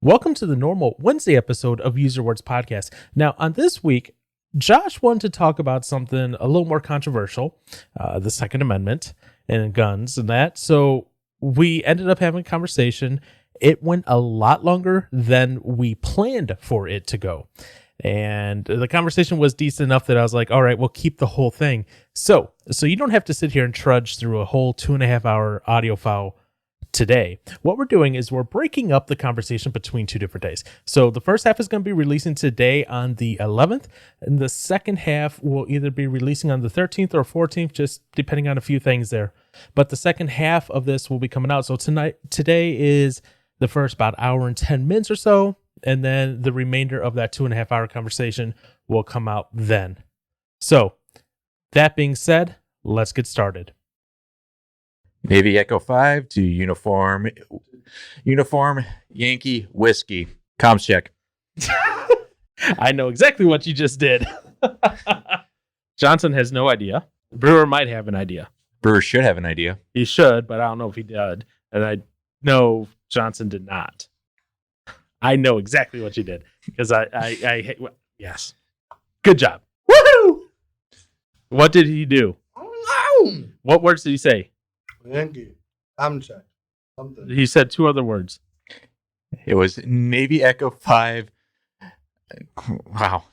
Welcome to the normal Wednesday episode of Use Your Words Podcast. Now, on this week, Josh wanted to talk about something a little more controversial, the Second Amendment and guns and that. So we ended up having a conversation. It went a lot longer than we planned for it to go. And the conversation was decent enough that I was like, all right, we'll keep the whole thing. So you don't have to sit here and trudge through a whole 2.5 hour audio file today. What we're doing is we're breaking up the conversation between 2 different days. So the first half is going to be releasing today on the 11th, and the second half will either be releasing on the 13th or 14th, just depending on a few things there. But the second half of this will be coming out. So today is the first about hour and 10 minutes or so, and then the remainder of that 2.5 hour conversation will come out then. So that being said, let's get started. Navy Echo 5 to uniform Yankee whiskey. Comms check. I know exactly what you just did. Johnson has no idea. Brewer might have an idea. Brewer should have an idea. He should, but I don't know if he did. And I know Johnson did not. I know exactly what you did because yes. Good job. Woohoo! What did he do? What words did he say? Yankee. I'm check. Something. He said 2 other words. It was Navy Echo 5. Wow.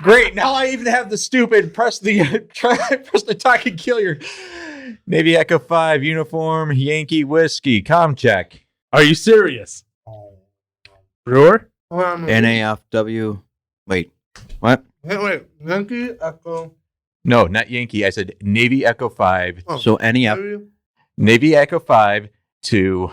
Great. Now I even have the stupid press the talk and kill your Navy Echo 5 uniform Yankee whiskey. Comm check. Are you serious? Brewer? NAFW. Wait. What? Wait. Yankee Echo. No, not Yankee. I said Navy Echo 5. Oh, So NEF. Navy Echo 5 to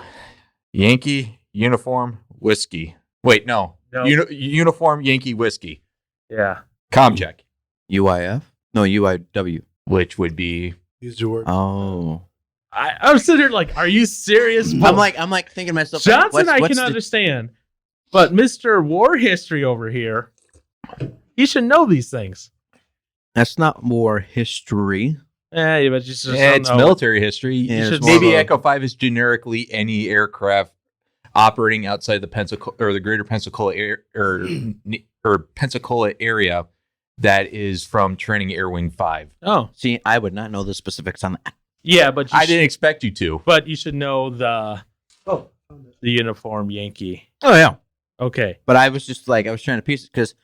Yankee uniform whiskey. Wait, no. Uniform Yankee whiskey. Yeah. Comm check. UIF? No, UIW. Which would be Use your word. Oh. I'm sitting here like, are you serious? I'm like thinking to myself. Johnson, I what's can understand, but Mr. War History over here, he should know these things. That's not war history. Yeah, but you just don't it's know. military history. Yeah, it's Navy more of a- Echo 5 is generically any aircraft operating outside the Pensacola or the greater Pensacola or Pensacola area that is from Training Air Wing 5. Oh, See, I would not know the specifics on that. yeah, but I didn't expect you to. But you should know the uniform Yankee. Oh, yeah. Okay. But I was just like, I was trying to piece it because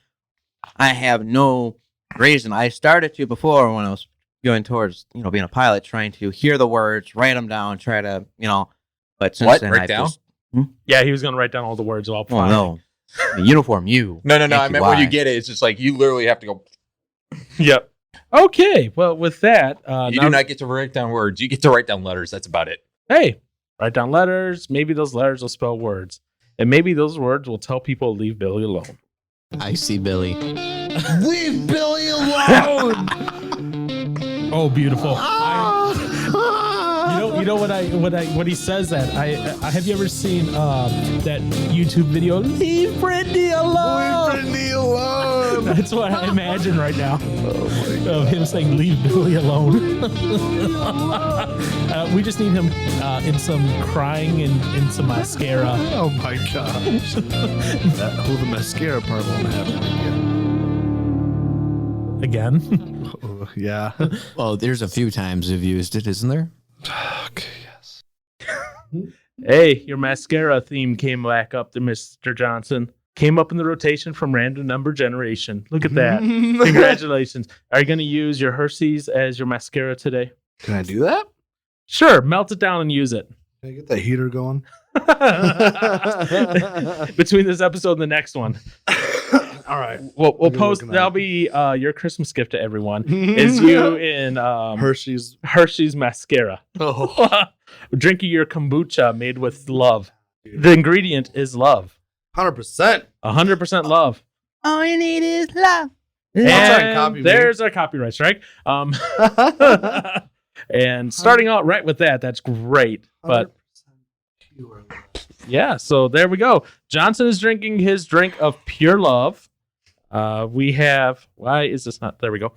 I have no reason. I started to before when I was going towards, being a pilot, trying to hear the words, write them down, try to, but since then Write I've down? just, Yeah, he was going to write down all the words while oh, flying. no. The uniform, you. No. I Yankee meant when you Y. get it, it's just like you literally have to go. Yep. Okay. Well, with that, You do not get to write down words. You get to write down letters. That's about it. hey, write down letters. Maybe those letters will spell words. And maybe those words will tell people to leave Billy alone. I see Billy. Leave Billy alone. Oh, beautiful. You know what he says that I have you ever seen that YouTube video? Leave Brittany alone. Leave Brittany alone. That's what I imagine right now. Of him saying, "Leave Billy alone." We just need him in some crying and in some mascara. Oh my gosh. The mascara part won't happen Again. again. Yeah. Well, there's a few times you've used it, isn't there? Okay, yes. Hey, your mascara theme came back up to Mr. Johnson. Came up in the rotation from random number generation. Look at that. Congratulations. Are you going to use your Hershey's as your mascara today? Can I do that? Sure. Melt it down and use it. Can I get that heater going? Between this episode and the next one. All right. We'll We'll be post. looking at That'll be your Christmas gift to everyone. Is you in Hershey's. Hershey's mascara. Oh, Drinking your kombucha made with love. The ingredient is love. 100%. 100% love. All you need is love. I'll try and And copy me. there's our copyright strike. And starting out right with that, that's great. But 100% pure. yeah, so there we go. Johnson is drinking his drink of pure love. We have, why is this not, there we go.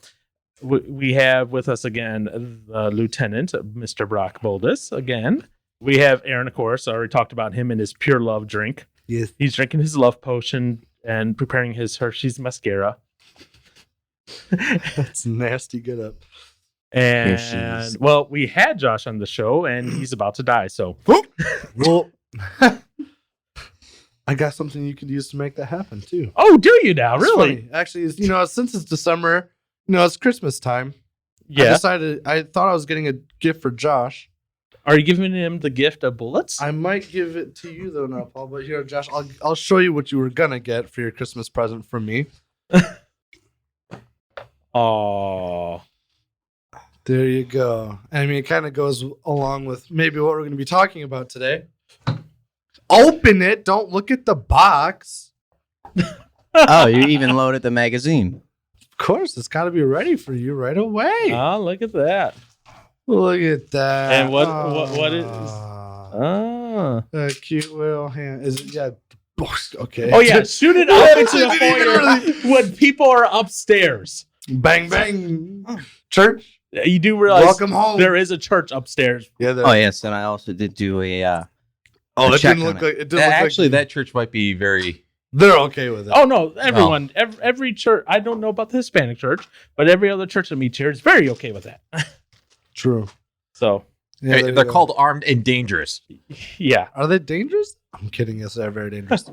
We have with us again the Lieutenant, Mr. Brock Boldus, again. We have Aaron, of course. I already talked about him and his pure love drink. Yes. He's drinking his love potion and preparing his Hershey's mascara. That's nasty. Get up. And Hershey's. well, we had Josh on the show, and he's about to die. So Well, I got something you could use to make that happen too. oh, do you now? It's Really? funny. Actually, since it's December, it's Christmas time. Yeah. I thought I was getting a gift for Josh. Are you giving him the gift of bullets? I might give it to you though now, Paul. But here, Josh, I'll show you what you were gonna get for your Christmas present from me. Oh, There you go. I mean, it kind of goes along with maybe what we're going to be talking about today. Open it. Don't look at the box. Oh, you even loaded the magazine. Of course, it's got to be ready for you right away. oh, look at that. Look at that. And what is? Ah, Oh, a cute little hand. Is it? Yeah. Okay. oh yeah, shoot it up into the Didn't even foyer when people are upstairs. Bang bang. Church. You do realize Welcome home. there is a church upstairs. Yeah. Oh yes, and I also did do a. Oh, a it check didn't on look it. like it. Didn't look Actually, like that church might be very. they're okay with it. Oh no, everyone, every church. I don't know about the Hispanic church, but every other church that meets here is very okay with that. True. So Yeah, there you they're go. called armed and dangerous. yeah. Are they dangerous? I'm kidding. Yes, they're very dangerous.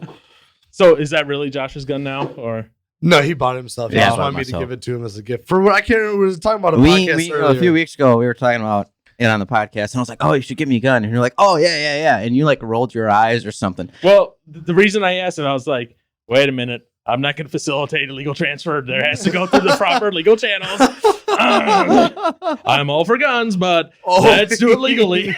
So is that really Josh's gun now, or? No, he bought it himself. He Yeah, I just bought wanted it me to myself. give it to him as a gift. For what I can't remember, we were talking about a We podcast a earlier. few weeks ago we were talking about it on the podcast, and I was like, "Oh, you should give me a gun," and you're like, "Oh yeah," and you like rolled your eyes or something. Well, the reason I asked it, I was like, wait a minute. I'm not going to facilitate a legal transfer. There has to go through the proper legal channels. I'm all for guns, but let's do it legally.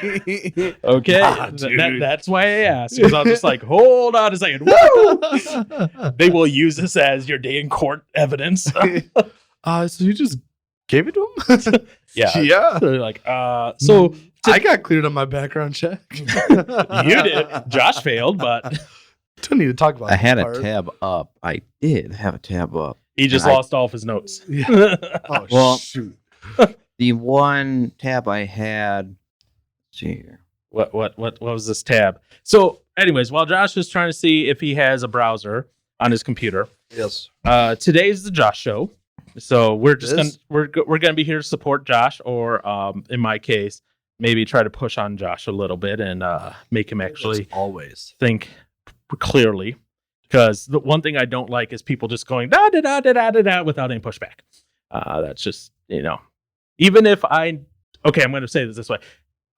Okay. Ah, dude. That's why I asked. Because I was just like, hold on a second. Woo! They will use this as your day in court evidence. So you just gave it to him? Yeah. Yeah. They're like, so I got cleared on my background check. you did. Josh failed, but Don't need to talk about I had that a part. tab up. I did have a tab up. he just I- lost all of his notes. Yeah. Oh, Well- shoot. The one tab I had. Let's see here. What was this tab? So, anyways, while Josh is trying to see if he has a browser on his computer, Yes. today's the Josh show. So we're just This? we're gonna be here to support Josh, or in my case, maybe try to push on Josh a little bit and make him actually Always. think clearly. Because the one thing I don't like is people just going da da da da da da da without any pushback. That's just even if I'm going to say this way.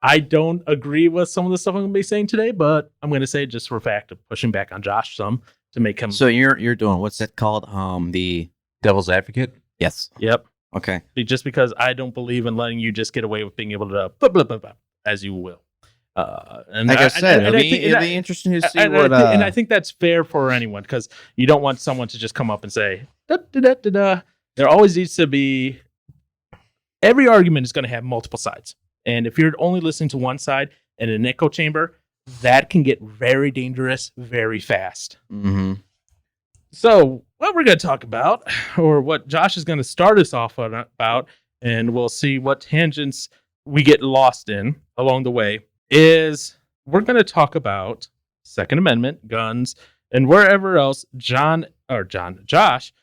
I don't agree with some of the stuff I'm going to be saying today, but I'm going to say just for a fact of pushing back on Josh some to make him. So you're doing what's that called? The Devil's advocate. yes. Yep. Okay. Just because I don't believe in letting you just get away with being able to blah, blah, blah, blah, as you will. And Like I said, it'll I be, think- it'll and be I- interesting to see and what. I think that's fair for anyone because you don't want someone to just come up and say da da da da da. There always needs to be. Every argument is going to have multiple sides, and if you're only listening to one side in an echo chamber, that can get very dangerous very fast. hmm So, what we're going to talk about, or what Josh is going to start us off on about, and we'll see what tangents we get lost in along the way, is we're going to talk about Second Amendment, guns, and wherever else Josh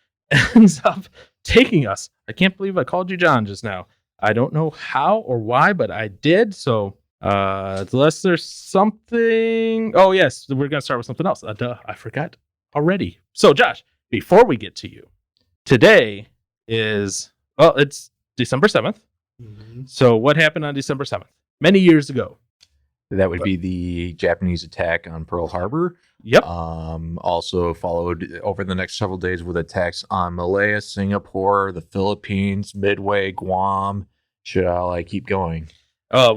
ends up taking us. I can't believe I called you John just now. I don't know how or why, but I did. So, unless there's something. Oh, yes, we're going to start with something else. Duh, I forgot already. So, Josh, before we get to you, today is, it's December 7th. Mhm. So, what happened on December 7th? Many years ago. That would be the Japanese attack on Pearl Harbor. Yep. Also followed over the next several days with attacks on Malaya, Singapore, the Philippines, Midway, Guam. Should I keep going? All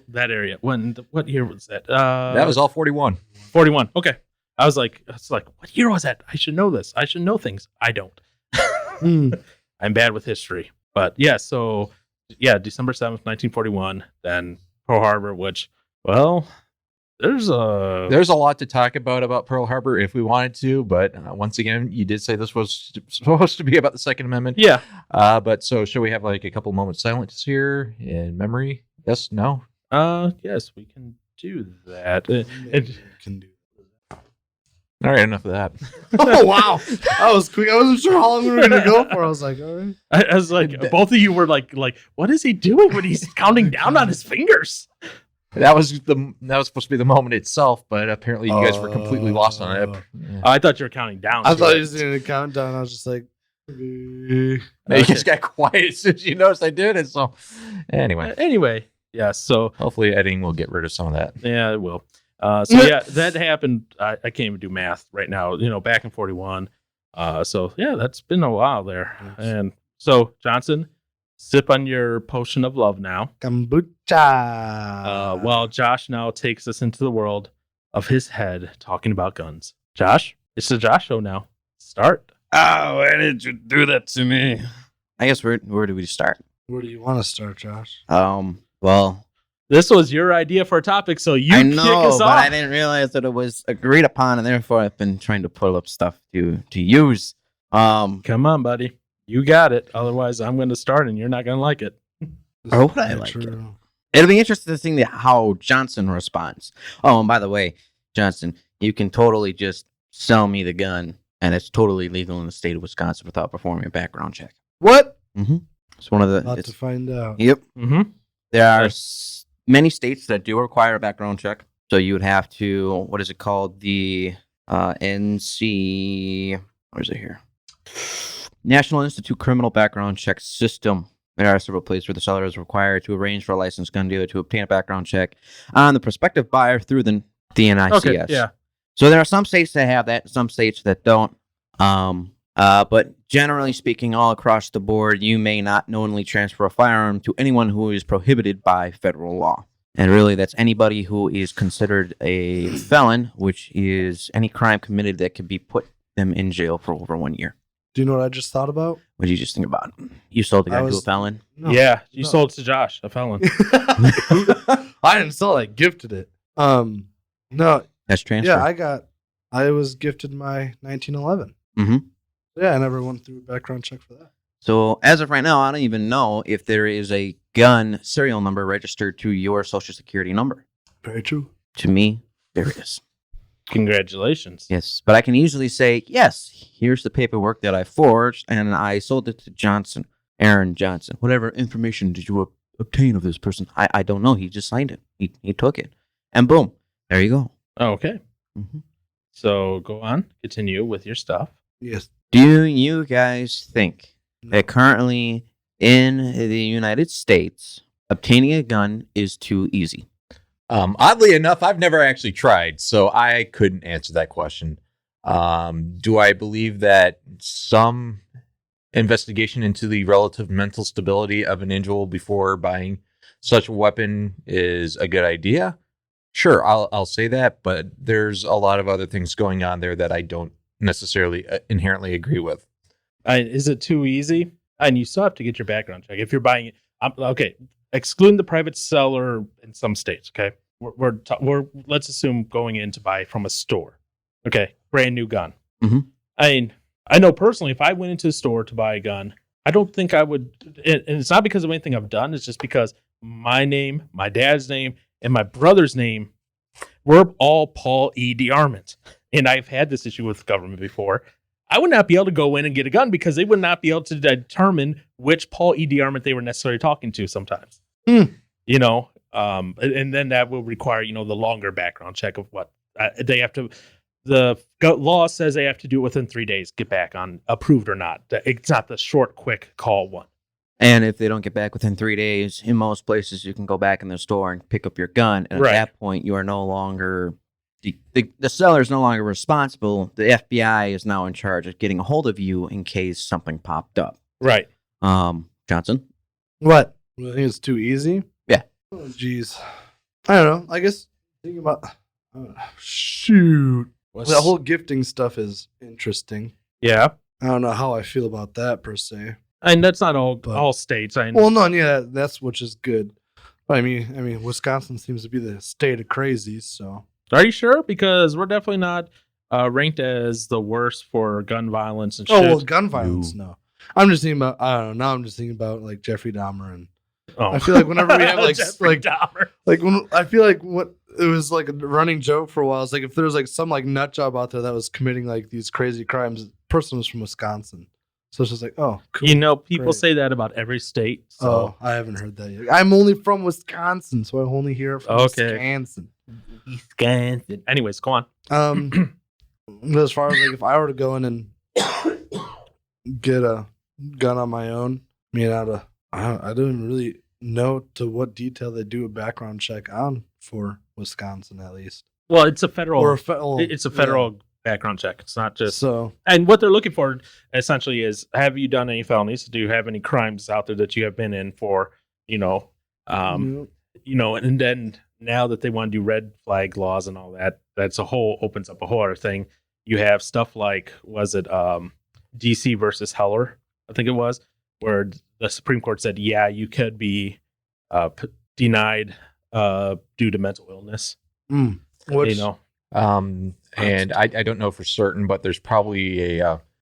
that area. What year was that? That was all 41. 41. Okay. I was like, what year was that? I should know this. I should know things. I don't. Hmm. I'm bad with history. But yeah, so December 7th, 1941, then Pearl Harbor, which, well, there's There's a lot to talk about Pearl Harbor if we wanted to, but once again, you did say this was supposed to be about the Second Amendment. yeah. But so should we have a couple moments silence here in memory? Yes, no? Yes, we can do that. Maybe we can do All right, enough of that. Oh wow, that was quick. I wasn't sure how long we were gonna go for. I was like, all right. I was like, both of you were like, what is he doing when he's counting down on his fingers? That was supposed to be the moment itself, but apparently you guys were completely lost on it. Yeah. I thought you were counting down. I to thought it. he was doing a countdown. I was just like, You just got quiet as soon as you noticed I did it. So anyway, Yeah. So hopefully editing will get rid of some of that. yeah, it will. So yeah, that happened. I can't even do math right now. Back in 41. So yeah, that's been a while there. And so Johnson, sip on your potion of love now. kombucha. While Josh now takes us into the world of his head, talking about guns. Josh, it's the Josh show now. Start. Oh, why did you do that to me? I guess where do we start? Where do you want to start, Josh? Well, This was your idea for a topic, so you I kick know, us but off. I didn't realize that it was agreed upon, and therefore I've been trying to pull up stuff to use. Come on, buddy. You got it. Otherwise, I'm going to start, and you're not going to like it. Or would I like it? It'll be interesting to see how Johnson responds. Oh, and by the way, Johnson, you can totally just sell me the gun, and it's totally legal in the state of Wisconsin without performing a background check. What? Mm-hmm. It's one of the. About to find out. Yep. Mm-hmm. There are many states that do require a background check. So you would have to, what is it called? The NC, where is it here? National Institute Criminal Background Check System. There are several places where the seller is required to arrange for a licensed gun dealer to obtain a background check on the prospective buyer through the NICS. Okay, yeah. So there are some states that have that, some states that don't. But generally speaking, all across the board, you may not knowingly transfer a firearm to anyone who is prohibited by federal law. And really, that's anybody who is considered a felon, which is any crime committed that could be put them in jail for over 1 year. Do you know what I just thought about? What did you just think about? You sold the guy to a felon? No. Yeah, you sold it to Josh, a felon. I didn't sell it. I gifted it. No. That's transfer. Yeah, I was gifted my 1911. Mm-hmm. Yeah, I never went through a background check for that. So as of right now, I don't even know if there is a gun serial number registered to your social security number. Very true. To me, there is. Congratulations. Yes, but I can easily say, yes, here's the paperwork that I forged, and I sold it to Aaron Johnson. Whatever information did you obtain of this person? I don't know. He just signed it. He took it. And boom, there you go. Okay. Mm-hmm. So go on. Continue with your stuff. Yes. Do you guys think that currently in the United States, obtaining a gun is too easy? Oddly enough, I've never actually tried, so I couldn't answer that question. Do I believe that some investigation into the relative mental stability of an individual before buying such a weapon is a good idea? Sure, I'll say that, but there's a lot of other things going on there that I don't necessarily inherently agree with. Is it too easy? And you still have to get your background check if you're buying it. Okay, excluding the private seller in some states. Okay, we're let's assume going in to buy from a store. Okay, brand new gun. Mm-hmm. I know personally, if I went into a store to buy a gun, I don't think I would. And it's not because of anything I've done. It's just because my name, my dad's name, and my brother's name, we're all Paul E. DeArmond. And I've had this issue with the government before. I would not be able to go in and get a gun because they would not be able to determine which Paul E. DeArmond they were necessarily talking to sometimes. And then that will require, the longer background check of what they have to. The law says they have to do it within 3 days, get back on approved or not. It's not the short, quick call one. And if they don't get back within 3 days, in most places, you can go back in the store and pick up your gun. And at that point, you are no longer... The seller is no longer responsible. The FBI is now in charge of getting a hold of you in case something popped up. Right. Johnson? What? I think it's too easy? Yeah. Oh, jeez. I don't know. I guess thinking about... shoot. The whole gifting stuff is interesting. Yeah. I don't know how I feel about that, per se. And that's not all states. Well, no, yeah, that's which is good. But I mean, Wisconsin seems to be the state of crazies, so... Are you sure? Because we're definitely not ranked as the worst for gun violence and shit. Oh, well, gun violence, no. I'm just thinking about, I don't know, now I'm just thinking about, like, Jeffrey Dahmer. And I feel like whenever we have, like, Jeffrey Dahmer. like, when I feel like what it was like a running joke for a while. It's like if there was like some like nut job out there that was committing like these crazy crimes, the person was from Wisconsin. So it's just like, oh, cool. You know, people Great. say that about every state. So Oh, I haven't heard that yet. I'm only from Wisconsin, so I only hear it from Wisconsin. Wisconsin. Anyways, go on. As far as like if I were to go in and get a gun on my own, I mean, I don't really know to what detail they do a background check on for Wisconsin, at least. Well, it's a federal. It's a federal background check. It's not just so. And what they're looking for essentially is: have you done any felonies? Do you have any crimes out there that you have been in for? You know, and then now that they want to do red flag laws and all that, opens up a whole other thing. You have stuff like, was it DC versus Heller? I think it was, where the Supreme Court said, yeah, you could be denied due to mental illness. Which, And I don't know for certain, but there's probably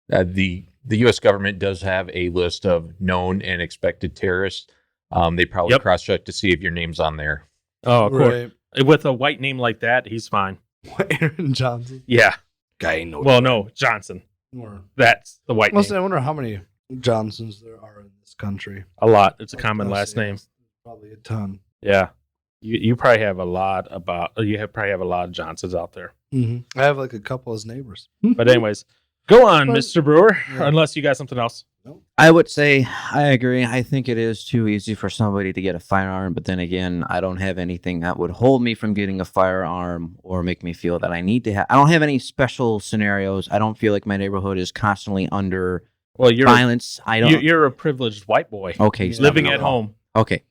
the U.S. government does have a list of known and expected terrorists. They probably cross-check to see if your name's on there. Oh, of course. right. With a white name like that, he's fine. Aaron Johnson. Yeah. Guy no. Well, no, Johnson. Or, That's the white name. I wonder how many Johnsons there are in this country. A lot. It's a common last name. Probably a ton. Yeah. You probably have a lot of Johnsons out there. Mm-hmm. I have like a couple as neighbors. But anyways, go on, But- Mr. Brewer, Yeah. unless you got something else. I would say I agree. I think it is too easy for somebody to get a firearm, but then again, I don't have anything that would hold me from getting a firearm or make me feel that I need to have. I don't have any special scenarios. I don't feel like my neighborhood is constantly under Well, violence. I don't. you're a privileged white boy Okay, stop living it. at home. Okay,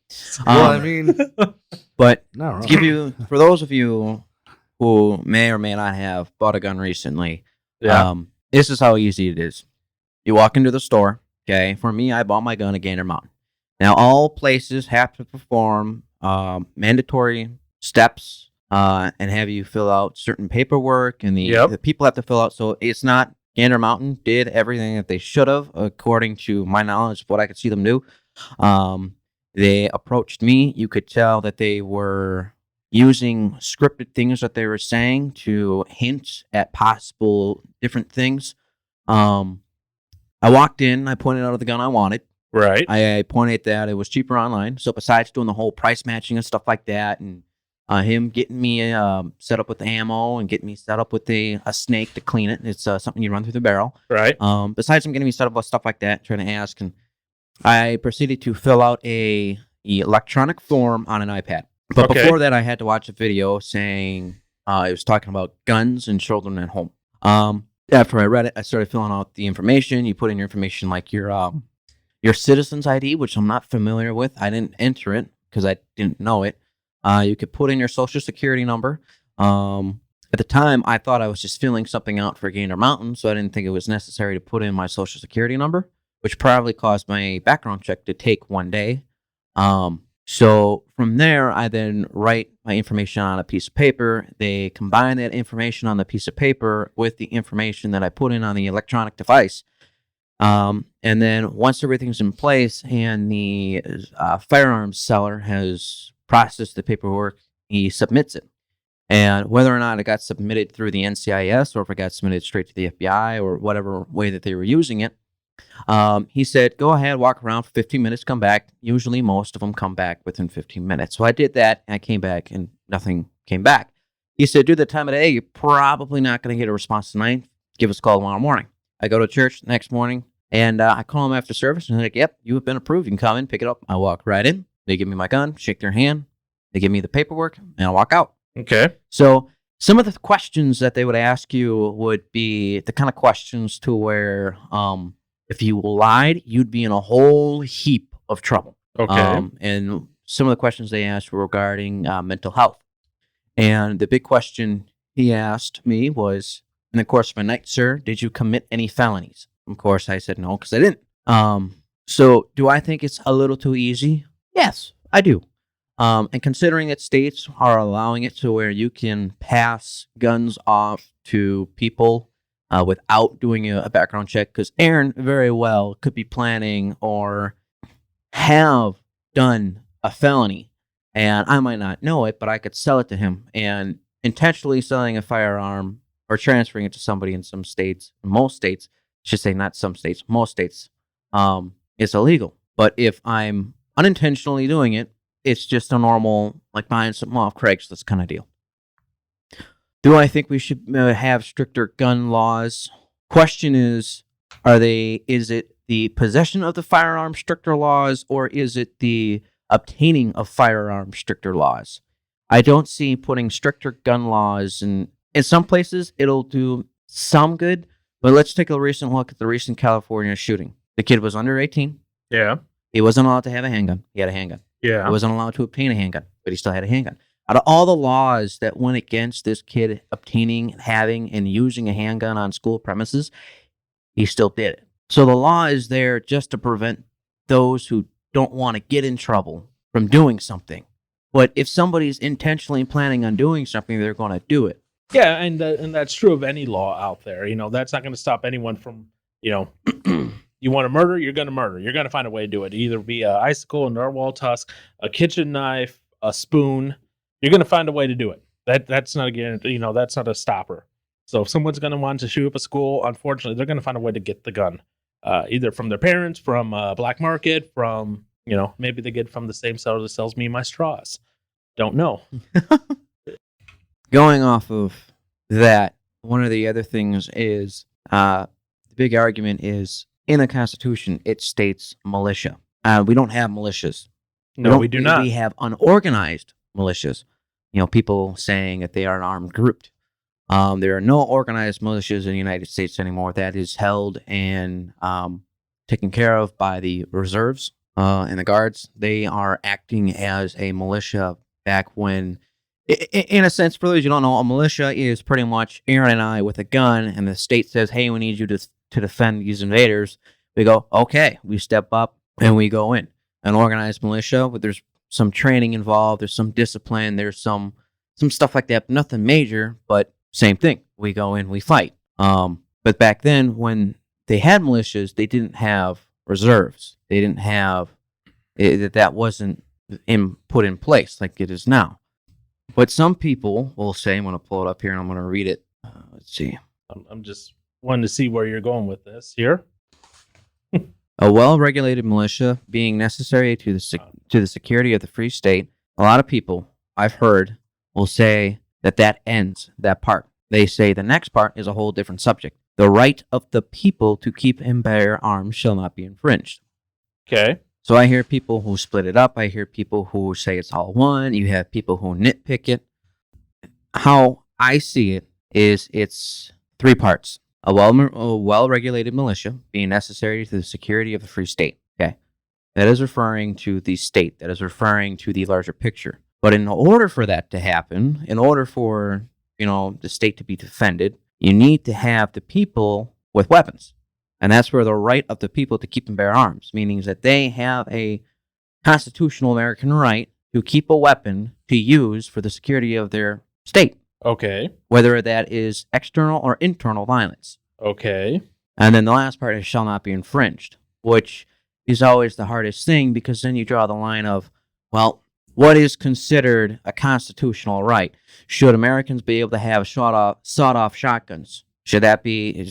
Well, I mean, but not wrong. to give you, for those of you who may or may not have bought a gun recently, Yeah. this is how easy it is. You walk into the store. Okay, for me, I bought my gun at Gander Mountain. Now, all places have to perform mandatory steps and have you fill out certain paperwork, and the people have to fill out. So it's not Gander Mountain did everything that they should have, according to my knowledge of what I could see them do. They approached me. You could tell that they were using scripted things that they were saying to hint at possible different things. I walked in, I pointed out the gun I wanted. Right. I pointed that it was cheaper online. So besides doing the whole price matching and stuff like that, and him getting me set up with the ammo and getting me set up with a snake to clean it, it's something you run through the barrel. Right. Besides him getting me set up with stuff like that, trying to ask, and I proceeded to fill out a electronic form on an iPad. But Okay. before that, I had to watch a video saying it was talking about guns and children at home. After I read it, I started filling out the information. You put in your information like your citizen's ID, which I'm not familiar with. I didn't enter it because I didn't know it. You could put in your social security number. At the time, I thought I was just filling something out for Gander Mountain, so I didn't think it was necessary to put in my social security number, which probably caused my background check to take one day. So from there, I then write my information on a piece of paper. They combine that information on the piece of paper with the information that I put in on the electronic device. And then once everything's in place and the firearms seller has processed the paperwork, he submits it. And whether or not it got submitted through the NCIS or if it got submitted straight to the FBI or whatever way that they were using it, he said, go ahead, walk around for 15 minutes, come back. Usually most of them come back within 15 minutes. So I did that, and I came back, and nothing came back. He said, due to the time of day, you're probably not going to get a response tonight. Give us a call tomorrow morning. I go to church the next morning, and I call them after service, and they're like, yep, you have been approved. You can come in, pick it up. I walk right in. They give me my gun, shake their hand. They give me the paperwork, and I walk out. Okay. So some of the questions that they would ask you would be the kind of questions to where if you lied, you'd be in a whole heap of trouble. Okay. And some of the questions they asked were regarding mental health. And the big question he asked me was, in the course of a night, sir, did you commit any felonies? Of course, I said no, because I didn't. So do I think it's a little too easy? Yes, I do. And considering that states are allowing it to where you can pass guns off to people without doing a background check, because Aaron very well could be planning or have done a felony and I might not know it, but I could sell it to him. And intentionally selling a firearm or transferring it to somebody in some states, most states, I should say not some states, most states, is illegal. But if I'm unintentionally doing it, it's just a normal, like buying something off Craigslist kind of deal. Do I think we should have stricter gun laws? Question is it the possession of the firearm stricter laws, or is it the obtaining of firearm stricter laws? I don't see putting stricter gun laws in some places. It'll do some good, but let's take a recent look at the recent California shooting. The kid was under 18. Yeah. He wasn't allowed to have a handgun. He had a handgun. Yeah. He wasn't allowed to obtain a handgun, but he still had a handgun. Out of all the laws that went against this kid obtaining, having, and using a handgun on school premises, he still did it. So the law is there just to prevent those who don't want to get in trouble from doing something. But if somebody's intentionally planning on doing something, they're going to do it. Yeah, and that's true of any law out there. That's not going to stop anyone from, you want to murder, you're going to murder. You're going to find a way to do it. Either be an icicle, a narwhal tusk, a kitchen knife, a spoon. You're going to find a way to do it. That's not a guarantee. That's not a stopper. So if someone's going to want to shoot up a school, unfortunately, they're going to find a way to get the gun, either from their parents, from black market, from maybe they get from the same seller that sells me my straws. Don't know. Going off of that, one of the other things is the big argument is in the Constitution it states militia. We don't have militias. No, we do not. We have unorganized militias. People saying that they are an armed group. There are no organized militias in the United States anymore. That is held and taken care of by the reserves and the guards. They are acting as a militia back when, in a sense, for those you don't know, a militia is pretty much Aaron and I with a gun, and the state says, hey, we need you to defend these invaders. We go, okay, we step up and we go in. An organized militia, but there's some training involved, there's some discipline, there's some stuff like that. Nothing major, but same thing. We go in, we fight. But back then, when they had militias, they didn't have reserves. They didn't have that wasn't put in place like it is now. But some people will say, I'm going to pull it up here and I'm going to read it. Let's see. I'm just wanting to see where you're going with this here. A well-regulated militia being necessary to the security of the free state. A lot of people I've heard will say that ends that part. They say the next part is a whole different subject. The right of the people to keep and bear arms shall not be infringed. Okay. So I hear people who split it up. I hear people who say it's all one. You have people who nitpick it. How I see it is it's three parts. A well-regulated militia being necessary to the security of the free state. Okay. That is referring to the state. That is referring to the larger picture. But in order for that to happen, in order for, the state to be defended, you need to have the people with weapons. And that's where the right of the people to keep and bear arms, meaning that they have a constitutional American right to keep a weapon to use for the security of their state. Okay. Whether that is external or internal violence. Okay. And then the last part is shall not be infringed, which is always the hardest thing because then you draw the line of, well, what is considered a constitutional right? Should Americans be able to have sawed-off shotguns? Should that be,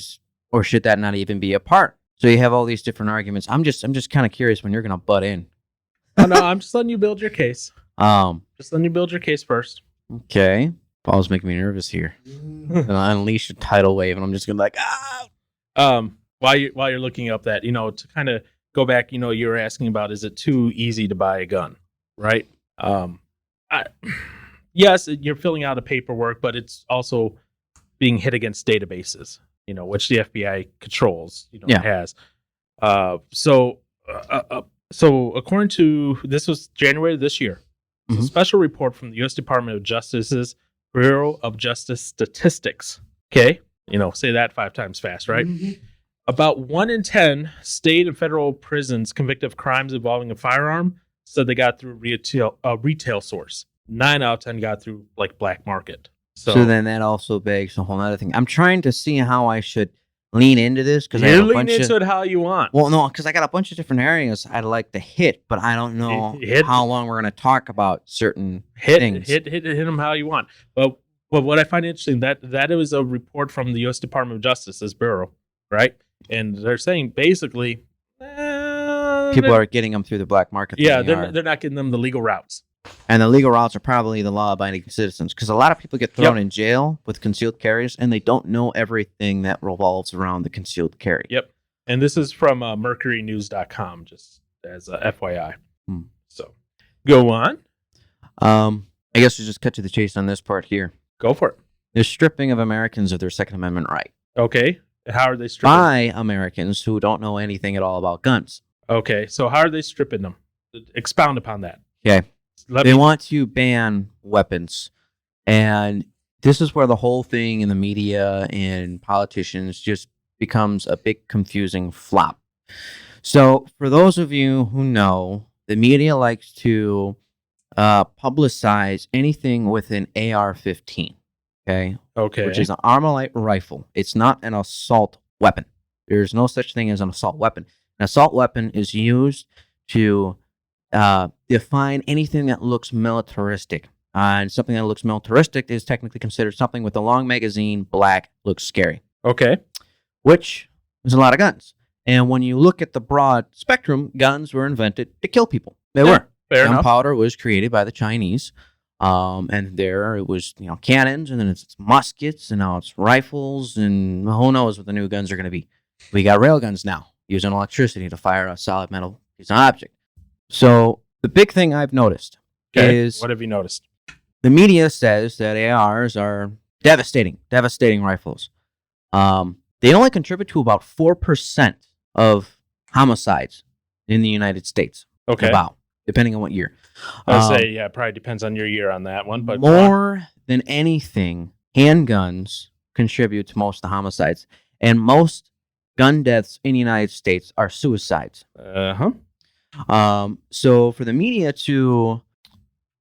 or should that not even be a part? So you have all these different arguments. I'm just kind of curious when you're going to butt in. Oh, no, I'm just letting you build your case. Just letting you build your case first. Okay. Paul's making me nervous here. And I unleash a tidal wave, and I'm just going to be like, ah. While you're looking up that, to kind of go back, you were asking about, is it too easy to buy a gun, right? Yes, you're filling out a paperwork, but it's also being hit against databases, which the FBI controls, has. So according to, this was January of this year, a special report from the U.S. Department of Justice's Bureau of Justice Statistics. Okay. Say that 5 times fast, right? Mm-hmm. About 1 in 10 state and federal prisons convicted of crimes involving a firearm said they got through retail source. 9 out of 10 got through black market. So then that also begs a whole other thing. I'm trying to see how I should lean into this because I You have a lean bunch into of. it how you want. Well, no, because I got a bunch of different areas I'd like to hit, but I don't know Hit- how long we're going to talk about certain hit things. hit them how you want. But what I find interesting that it was a report from the U.S. Department of Justice's bureau, right? And they're saying basically, People are getting them through the black market. yeah, than they are. they're not getting them the legal routes. And the legal routes are probably the law-abiding citizens, because a lot of people get thrown in jail with concealed carries, and they don't know everything that revolves around the concealed carry. Yep. And this is from mercurynews.com, just as a FYI. So go on. I guess we just cut to the chase on this part here. Go for it. The stripping of Americans of their Second Amendment right Okay. How are they stripping? by Americans who don't know anything at all about guns. Okay. So how are they stripping them? Expound upon that. Okay. Let They me- want to ban weapons. And this is where the whole thing in the media and politicians just becomes a big confusing flop. So for those of you who know, the media likes to publicize anything with an AR-15, okay, Okay. which is an Armalite rifle. It's not an assault weapon. There's no such thing as an assault weapon. An assault weapon is used to define anything that looks militaristic. And something that looks militaristic is technically considered something with a long magazine, black, looks scary, Okay. which is a lot of guns. And when you look at the broad spectrum, guns were invented to kill people. They were. Fair enough. Gunpowder was created by the Chinese. And there it was, cannons, and then it's muskets, and now it's rifles, and who knows what the new guns are going to be. We got rail guns now, using electricity to fire a solid metal piece of object. So the big thing I've noticed Okay. is What have you noticed? the media says that ARs are devastating rifles. They only contribute to about 4% of homicides in the United States. Okay. About, depending on what year. I'd say, yeah, probably depends on your year on that one. But more than anything, handguns contribute to most of the homicides. And most gun deaths in the United States are suicides. So for the media to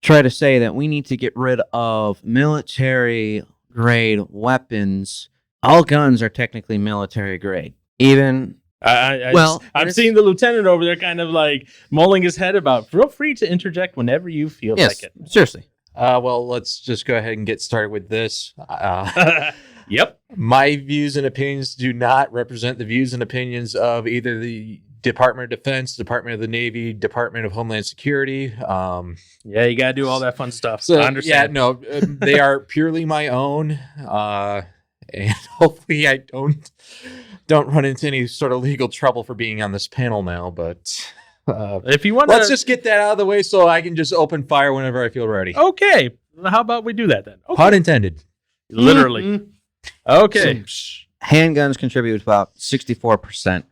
try to say that we need to get rid of military grade weapons, all guns are technically military grade. Even I'm seeing the lieutenant over there kind of like mulling his head about. Feel free to interject whenever you feel yes, like it. seriously. Well, let's just go ahead and get started with this. Yep. My views and opinions do not represent the views and opinions of either the Department of Defense, Department of the Navy, Department of Homeland Security. Yeah, you got to do all that fun stuff. So, I understand. Yeah, no, they are purely my own. And hopefully I don't run into any sort of legal trouble for being on this panel now. But If you want let's just get that out of the way so I can just open fire whenever I feel ready. Okay. How about we do that then? Okay. Pun intended. Literally. Okay. Handguns contribute about 64%.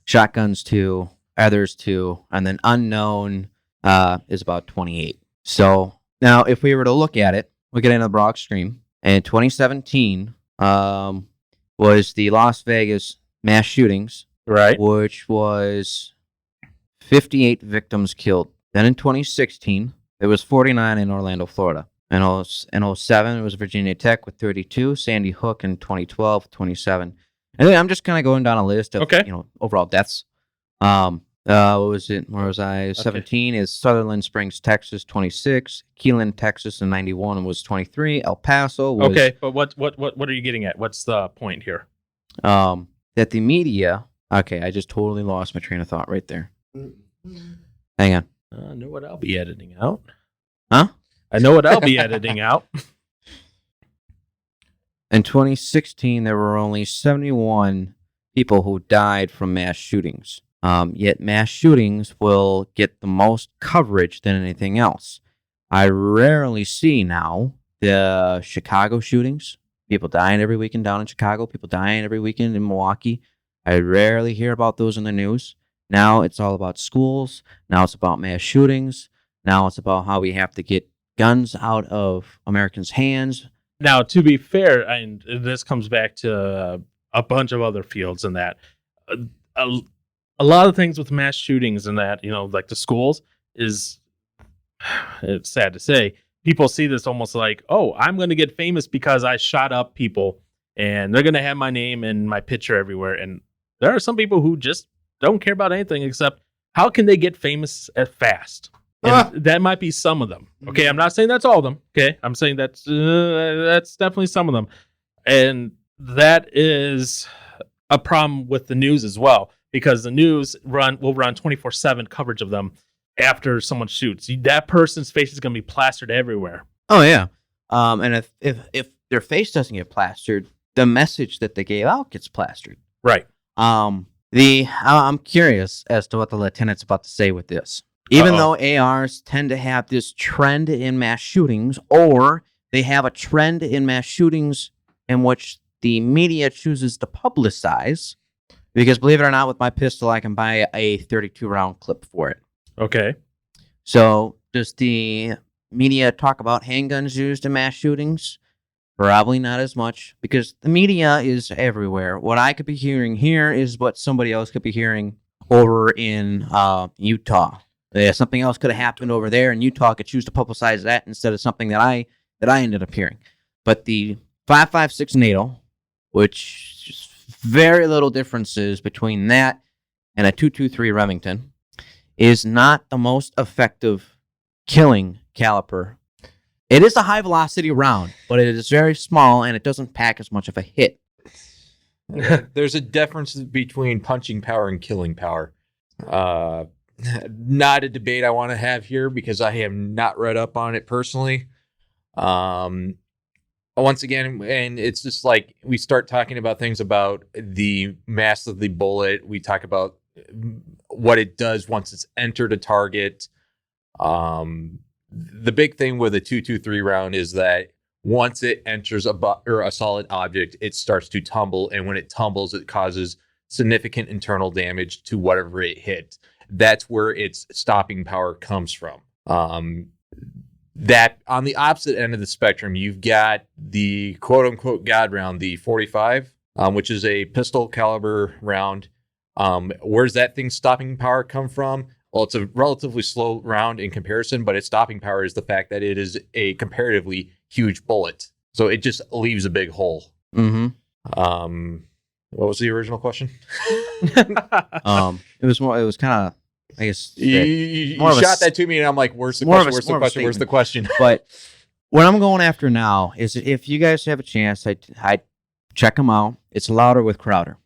Shotguns 2, others 2, and then unknown is about 28. So now if we were to look at it, we get into the broad extreme. And 2017 was the Las Vegas mass shootings, Right. which was 58 victims killed. Then in 2016, there was 49 in Orlando, Florida. In 07, it was Virginia Tech with 32, Sandy Hook in 2012, 27. And then I'm just kind of going down a list of overall deaths. What was it? Where was I? 17 is Sutherland Springs, Texas, 26. Keelan, Texas, in 91 was 23. El Paso was Okay, but what are you getting at? What's the point here? that the media. Okay, I just totally lost my train of thought right there. Hang on. I know what I'll be editing out. Huh? I know what I'll be editing out. In 2016, there were only 71 people who died from mass shootings. Yet mass shootings will get the most coverage than anything else. I rarely see now the Chicago shootings. People dying every weekend down in Chicago. People dying every weekend in Milwaukee. I rarely hear about those in the news. Now it's all about schools. Now it's about mass shootings. Now it's about how we have to get guns out of Americans' hands. Now, to be fair, and this comes back to a bunch of other fields and that a lot of things with mass shootings and that, like the schools is, it's sad to say, people see this almost like, oh, I'm going to get famous because I shot up people and they're going to have my name and my picture everywhere. And there are some people who just don't care about anything except how can they get famous fast. And that might be some of them. Okay, I'm not saying that's all of them. Okay, I'm saying that's definitely some of them, and that is a problem with the news as well, because the news will run 24/7 coverage of them after someone shoots. That person's face is going to be plastered everywhere. Oh yeah. And if their face doesn't get plastered, the message that they gave out gets plastered. Right. I'm curious as to what the lieutenant's about to say with this. Even though ARs tend to have this trend in mass shootings, or they have a trend in mass shootings in which the media chooses to publicize, because believe it or not, with my pistol, I can buy a 32 round clip for it. Okay. So does the media talk about handguns used in mass shootings? Probably not as much, because the media is everywhere. What I could be hearing here is what somebody else could be hearing over in Utah. Yeah, something else could have happened over there, and Utah could choose to publicize that instead of something that I ended up hearing. But the 5.56 NATO, which just very little differences between that and a 223 Remington, is not the most effective killing caliper. It is a high velocity round, but it is very small and it doesn't pack as much of a hit. There's a difference between punching power and killing power. Not a debate I want to have here because I have not read up on it personally. Once again, and it's just like we start talking about things about the mass of the bullet. We talk about what it does once it's entered a target. The big thing with a 223 round is that once it enters a solid object, it starts to tumble, and when it tumbles, it causes significant internal damage to whatever it hit. That's where its stopping power comes from. That on the opposite end of the spectrum, you've got the quote unquote God round, the 45, which is a pistol caliber round. Where's that thing's stopping power come from? Well, it's a relatively slow round in comparison, but its stopping power is the fact that it is a comparatively huge bullet. So it just leaves a big hole. Mm-hmm. What was the original question? It was kind of, I guess, you more of a shot that to me, and I'm like, "Where's the more of question? a- Where's the more of a question? Where's the question?" But what I'm going after now is if you guys have a chance, I check him out. It's Louder with Crowder.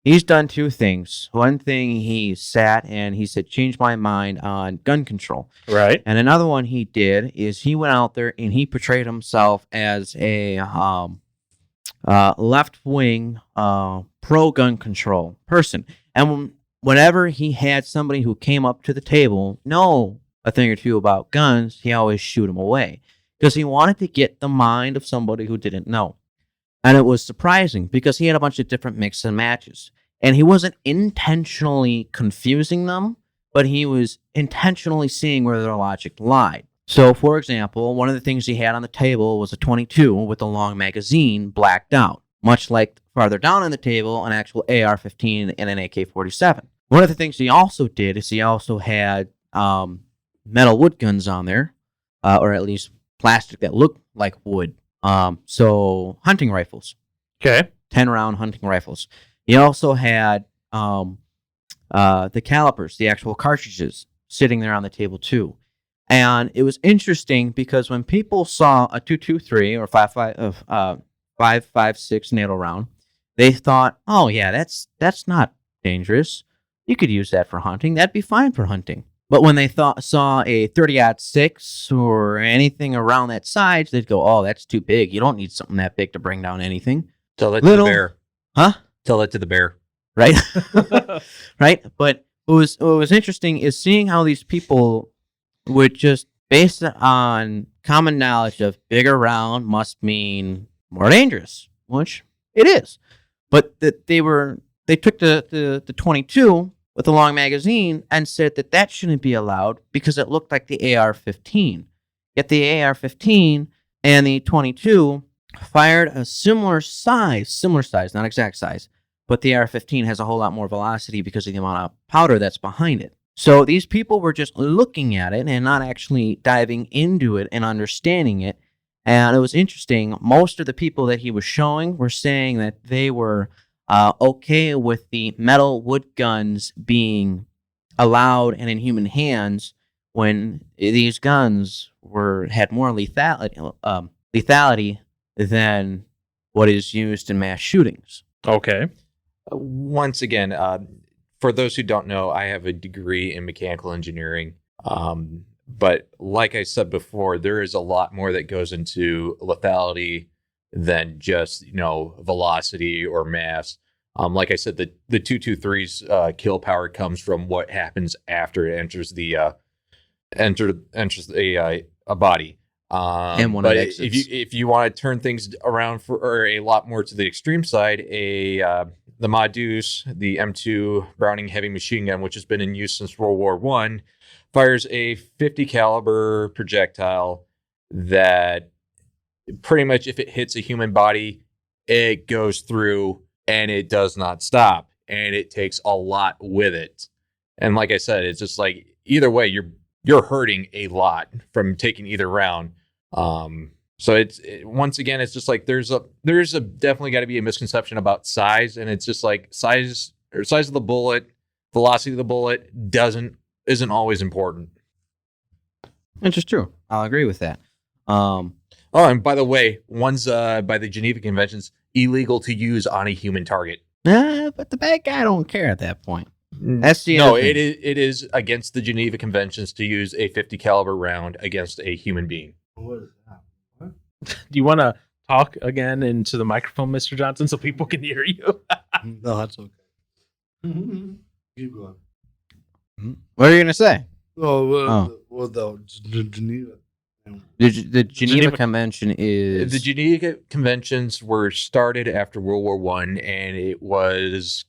He's done two things. One thing, he sat and he said, change my mind on gun control. Right. And another one he did is he went out there and he portrayed himself as a left-wing pro-gun control person. And whenever he had somebody who came up to the table know a thing or two about guns, he always shoot them away because he wanted to get the mind of somebody who didn't know. And it was surprising because he had a bunch of different mix and matches. And he wasn't intentionally confusing them, but he was intentionally seeing where their logic lied. So, for example, one of the things he had on the table was a 22 with a long magazine blacked out, much like farther down on the table, an actual AR-15 and an AK-47. One of the things he also did is he also had metal wood guns on there, or at least plastic that looked like wood. So hunting rifles. Okay. 10-round hunting rifles. He also had the calipers, the actual cartridges, sitting there on the table too. And it was interesting because when people saw a 223 or 5.56 NATO round, they thought, "Oh yeah, that's not dangerous. You could use that for hunting. That'd be fine for hunting." But when they saw a 30-06 or anything around that size, they'd go, "Oh, that's too big. You don't need something that big to bring down anything." Tell that to the bear. Huh? Tell that to the bear. Right? Right? But what was interesting is seeing how these people would just, based on common knowledge of bigger round must mean more dangerous, which it is. But that they took the 22 with the long magazine and said that shouldn't be allowed because it looked like the AR-15. Yet the AR-15 and the 22 fired a similar size, not exact size, but the AR-15 has a whole lot more velocity because of the amount of powder that's behind it. So these people were just looking at it and not actually diving into it and understanding it And it was interesting. Most of the people that he was showing were saying that they were okay with the metal wood guns being allowed and in human hands when these guns had more lethality than what is used in mass shootings. Okay. Once again, for those who don't know, I have a degree in mechanical engineering. But like I said before, there is a lot more that goes into lethality than just, velocity or mass. Like I said, the 223's kill power comes from what happens after it enters a body. And when but it exits. if you want to turn things around or a lot more to the extreme side, the Modus, the M2 Browning heavy machine gun, which has been in use since World War I, fires a 50 caliber projectile that pretty much, if it hits a human body, it goes through and it does not stop, and it takes a lot with it. And like I said, it's just like either way, you're hurting a lot from taking either round. So once again, it's just like there's a definitely got to be a misconception about size, and it's just like size of the bullet, velocity of the bullet isn't always important. Which is true. I'll agree with that. And by the way, one's by the Geneva Conventions illegal to use on a human target. But the bad guy don't care at that point. That's the No, other thing. it is against the Geneva Conventions to use a 50 caliber round against a human being. What is that? What? Do you want to talk again into the microphone, Mr. Johnson, so people can hear you? No, that's okay. Keep going. What are you gonna say? The Geneva. The Geneva Geneva- Convention is The Geneva Conventions were started after World War I, and it was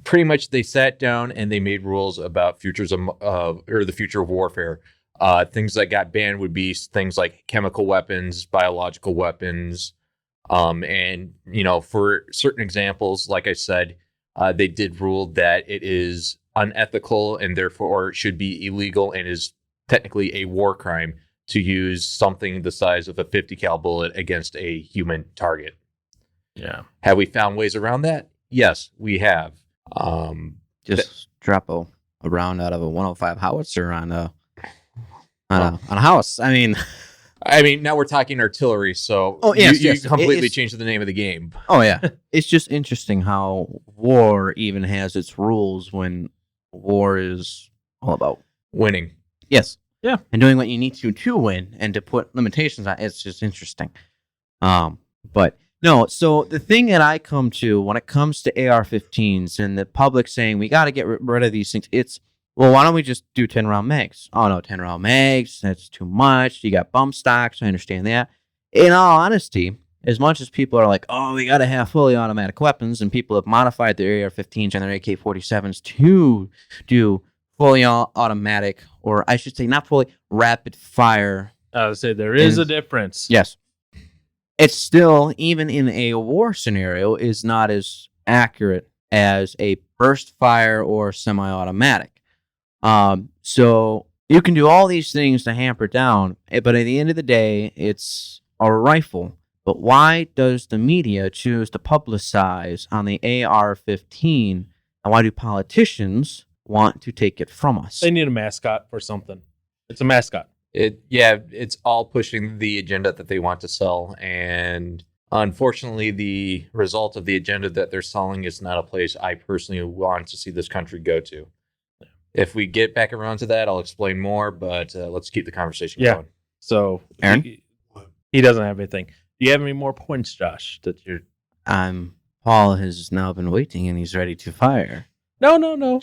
pretty much they sat down and they made rules about futures of the future of warfare. Things that got banned would be things like chemical weapons, biological weapons, and for certain examples, like I said, they did rule that it is unethical and therefore should be illegal and is technically a war crime to use something the size of a 50 cal bullet against a human target. Yeah. Have we found ways around that? Yes, we have. just drop a round out of a 105 howitzer on a house. I mean, now we're talking artillery, so yes, you yes. completely It's- changed the name of the game. oh yeah, it's just interesting how war even has its rules when war is all about Winning. yes, Yeah. and doing what you need to win and to put limitations on. It's just interesting. But no, so the thing that I come to when it comes to AR-15s and the public saying we got to get rid of these things, it's, well, why don't we just do 10-round mags? Oh, no, 10-round mags, that's too much. You got bump stocks, I understand that. In all honesty, as much as people are like, oh, we got to have fully automatic weapons, and people have modified their AR-15s and their AK-47s to do fully automatic, or I should say not fully, rapid fire. I would say there is a And- difference. Yes. It's still, even in a war scenario, is not as accurate as a burst fire or semi-automatic. So you can do all these things to hamper down, but at the end of the day, it's a rifle. But why does the media choose to publicize on the AR-15, and why do politicians want to take it from us? They need a mascot for something. It's a mascot. It's all pushing the agenda that they want to sell, and unfortunately, the result of the agenda that they're selling is not a place I personally want to see this country go to. If we get back around to that, I'll explain more, but let's keep the conversation going. So Aaron? he doesn't have anything. Do you have any more points, Josh? That you're Paul has now been waiting and he's ready to fire. No.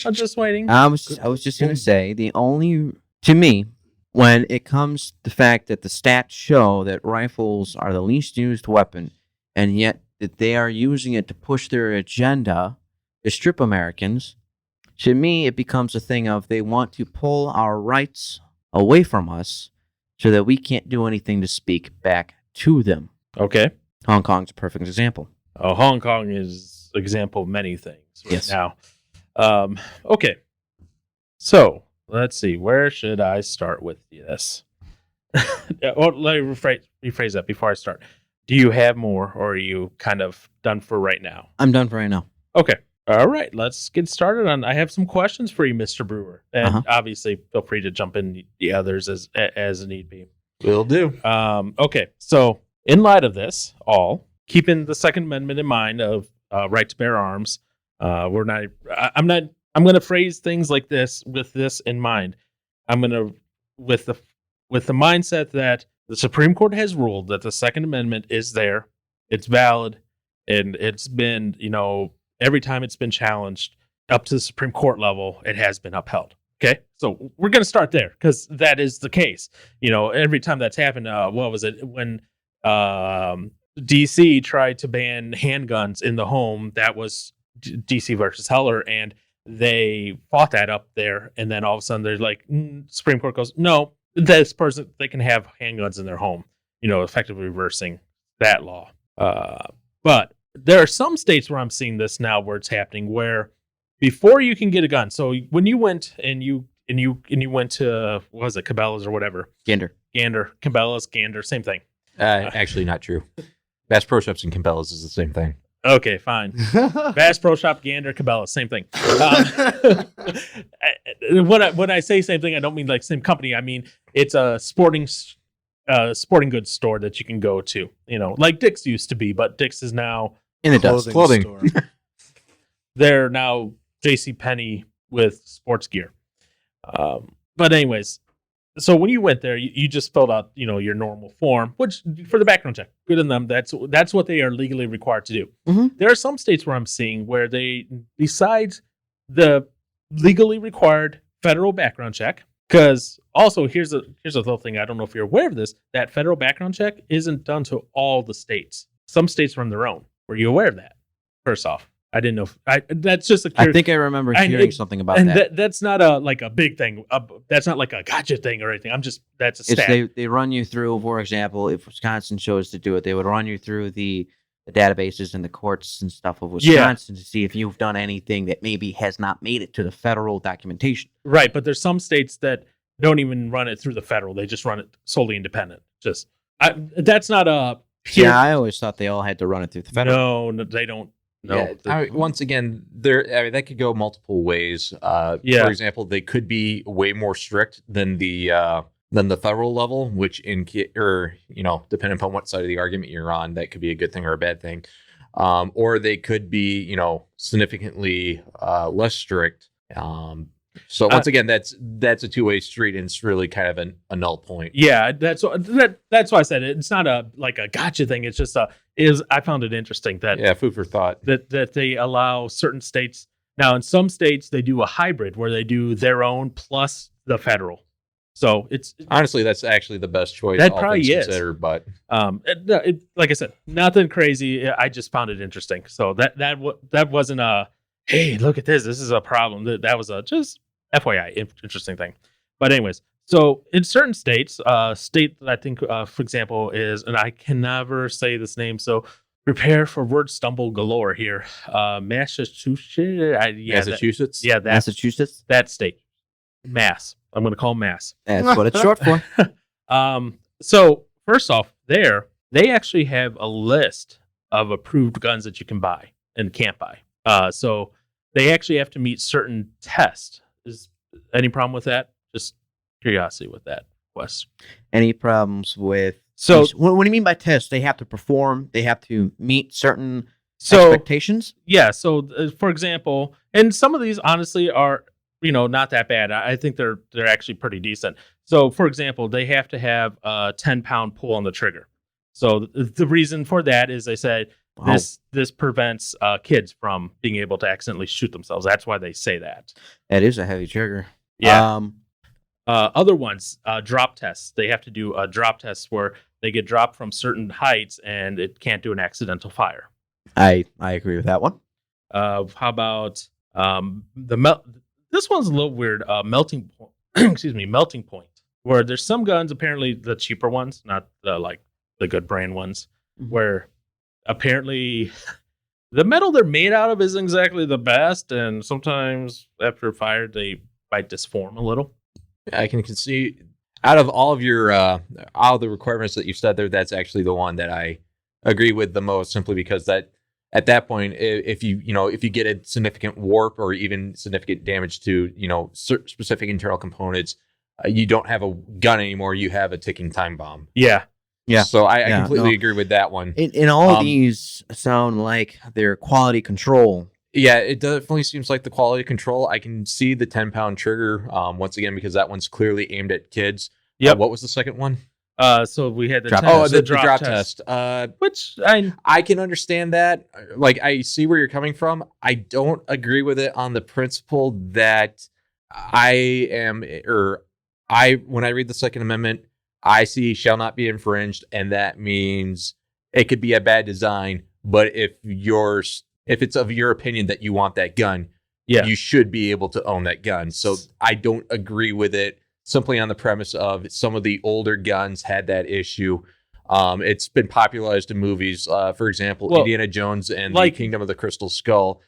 I'm just waiting. I was just gonna say to me, when it comes to the fact that the stats show that rifles are the least used weapon, and yet that they are using it to push their agenda to strip Americans, to me it becomes a thing of they want to pull our rights away from us so that we can't do anything to speak back to them. Okay. Hong Kong's a perfect example. Hong Kong is an example of many things right Yes. now. Okay. So let's see. Where should I start with this? Well, let me rephrase that before I start. Do you have more, or are you kind of done for right now? I'm done for right now. Okay. All right. Let's get started on. I have some questions for you, Mr. Brewer, and obviously feel free to jump in the others as need be. Will do. Okay. So, in light of this, keeping the Second Amendment in mind of right to bear arms, we're not. I'm not. I'm going to phrase things like this with this in mind. I'm going to with the mindset that the Supreme Court has ruled that the Second Amendment is there, it's valid, and it's been, every time it's been challenged up to the Supreme Court level, it has been upheld. Okay, so we're going to start there because that is the case. Every time that's happened, what was it when DC tried to ban handguns in the home? That was DC versus Heller, and they fought that up there, and then all of a sudden they're like, Supreme Court goes, no, this person, they can have handguns in their home, effectively reversing that law. But there are some states where I'm seeing this now where it's happening where before you can get a gun. So when you went and you went to, what was it, Cabela's or whatever? Gander, Cabela's, Gander, same thing. Actually, not true. Bass Pro Shops and Cabela's is the same thing. Okay, fine. Bass Pro Shop, Gander, Cabela's, same thing. When I say same thing, I don't mean like same company. I mean it's a sporting goods store that you can go to. Like Dick's used to be, but Dick's is now in the dust. Clothing. store. They're now JCPenney with sports gear. But anyways, so when you went there, you just filled out, your normal form, which for the background check, good on them. That's what they are legally required to do. Mm-hmm. There are some states where I'm seeing where they, besides the legally required federal background check, because also here's a little thing. I don't know if you're aware of this. That federal background check isn't done to all the states. Some states run their own. Were you aware of that? First off, I didn't know. That's just a. I think I remember hearing something about and that. That's not a big thing. That's not like a gotcha thing or anything. That's a stat. They run you through, for example, if Wisconsin chose to do it, they would run you through the databases and the courts and stuff of Wisconsin to see if you've done anything that maybe has not made it to the federal documentation. Right, but there's some states that don't even run it through the federal. They just run it solely independent. That's not a. Yeah, I always thought they all had to run it through the federal. No, they don't. No. Yeah, once again, that could go multiple ways. For example, they could be way more strict than the federal level, which depending upon what side of the argument you're on, that could be a good thing or a bad thing. Or they could be, significantly less strict. So once again, that's a two-way street, and it's really kind of a null point. Yeah, that's why I said it. It's not a gotcha thing. It's just I found it interesting that food for thought that they allow certain states. Now, in some states, they do a hybrid where they do their own plus the federal. So it's honestly, that's actually the best choice. That all probably things is. Considered, but like I said, nothing crazy. I just found it interesting. So that wasn't a hey, look at this. This is a problem. That was a just FYI interesting thing. But anyways, so in certain states, state that I think, for example, is, and I can never say this name, so prepare for word stumble galore here. Massachusetts. Massachusetts. Massachusetts. That state, Mass. I'm going to call Mass. That's what it's short for. So first off, they actually have a list of approved guns that you can buy and can't buy. So they actually have to meet certain tests. Is any problem with that? Just curiosity with that, Wes. Any problems with? So what do you mean by tests? They have to perform. They have to meet certain expectations. Yeah. So for example, and some of these honestly are not that bad. I think they're actually pretty decent. So for example, they have to have a 10-pound pull on the trigger. So the reason for that is they said this prevents kids from being able to accidentally shoot themselves. That's why they say that. That is a heavy trigger. Yeah. Other ones, drop tests. They have to do a drop test where they get dropped from certain heights and it can't do an accidental fire. I agree with that one. How about this one's a little weird. Melting point. Excuse me, melting point. Where there's some guns, apparently the cheaper ones, not the good brand ones, where apparently the metal they're made out of isn't exactly the best, and sometimes after fire they might disform a little. I can see. out of all of your all the requirements that you said there, that's actually the one that I agree with the most, simply because that at that point, if you get a significant warp or even significant damage to specific internal components, you don't have a gun anymore. You have a ticking time bomb. Yeah. Yeah. So I Yeah, completely no. agree with that one. And all these sound like they're quality control. Yeah, it definitely seems like the quality control. I can see the 10-pound trigger once again, because that one's clearly aimed at kids. Yep. What was the second one? So we had the Drop test, test. The drop test. which I can understand that. Like, I see where you're coming from. I don't agree with it on the principle that when I read the Second Amendment, I see shall not be infringed, and that means it could be a bad design, but if it's of your opinion that you want that gun, you should be able to own that gun. So I don't agree with it simply on the premise of some of the older guns had that issue. It's been popularized in movies. For example, Indiana Jones and the Kingdom of the Crystal Skull.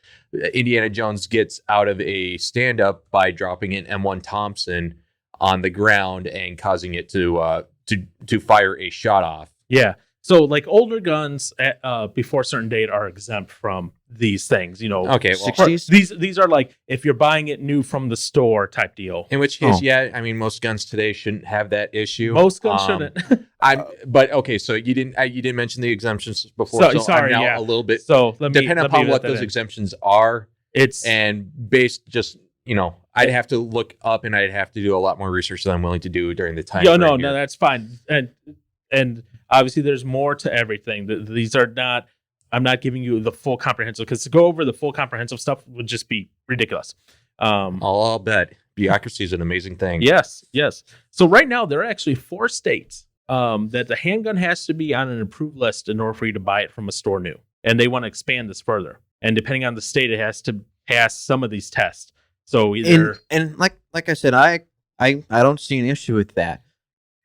Indiana Jones gets out of a stand-up by dropping an M1 Thompson on the ground and causing it to fire a shot off. Yeah. So like older guns before a certain date are exempt from these things, Okay, well, 60s? These are like if you're buying it new from the store type deal. in which case, I mean, most guns today shouldn't have that issue. Most guns shouldn't. But okay, so you didn't mention the exemptions before. So- So, sorry, I'm now yeah. a little bit So let me depending let me upon let what that those in. exemptions are, It's and based just I'd have to look up and I'd have to do a lot more research than I'm willing to do during the time. no, frame here. that's fine. And obviously there's more to everything. These are not. I'm not giving you the full comprehensive, because to go over the full comprehensive stuff would just be ridiculous. I'll bet bureaucracy is an amazing thing. Yes. So right now there are actually 4 states that the handgun has to be on an approved list in order for you to buy it from a store new, and they want to expand this further. And depending on the state, it has to pass some of these tests. So either And like I said, I don't see an issue with that.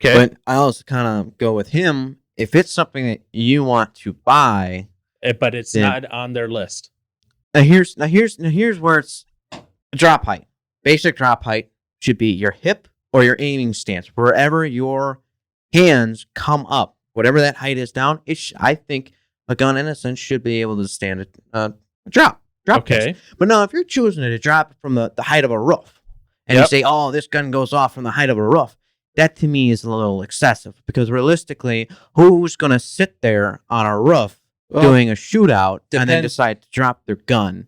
okay, But I also kind of go with him. If it's something that you want to buy, but it's then- not on their list. now here's where it's drop height. Basic drop height should be your hip or your aiming stance, wherever your hands come up, whatever that height is down. I think a gun in a sense should be able to stand a drop. Okay. test. But now if you're choosing to drop it from the height of a roof, and you say, "Oh, this gun goes off from the height of a roof," that to me is a little excessive, because realistically, who's going to sit there on a roof doing a shootout and then depends- decide to drop their gun?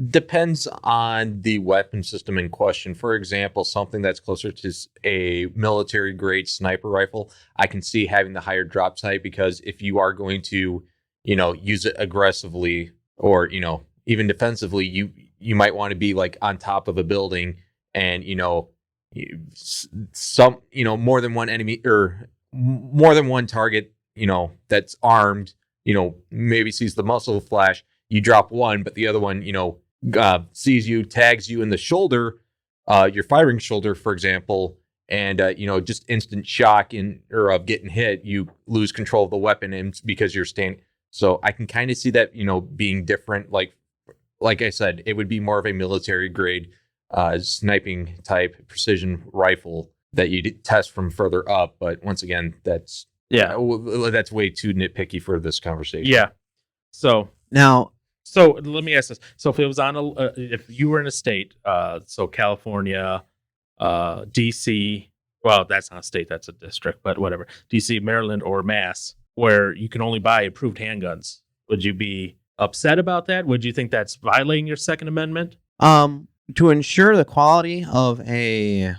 Depends on the weapon system in question. For example, something that's closer to a military grade sniper rifle, I can see having the higher drop height, because if you are going to, use it aggressively or, even defensively, you might want to be like on top of a building and, more than one enemy or more than one target, that's armed, maybe sees the muzzle flash. You drop one, but the other one, sees you, tags you in the shoulder, your firing shoulder, for example, and just instant shock of getting hit, you lose control of the weapon, and because you're standing. So I can kind of see that, being different. Like I said, it would be more of a military grade sniping type precision rifle that you test from further up. But once again, that's way too nitpicky for this conversation. Yeah. So Now, let me ask this. So if it was on if you were in a state, so California, DC, well, that's not a state, that's a district, but whatever, DC, Maryland, or Mass, where you can only buy approved handguns, would you be upset about that? Would you think that's violating your Second Amendment? to ensure the quality of a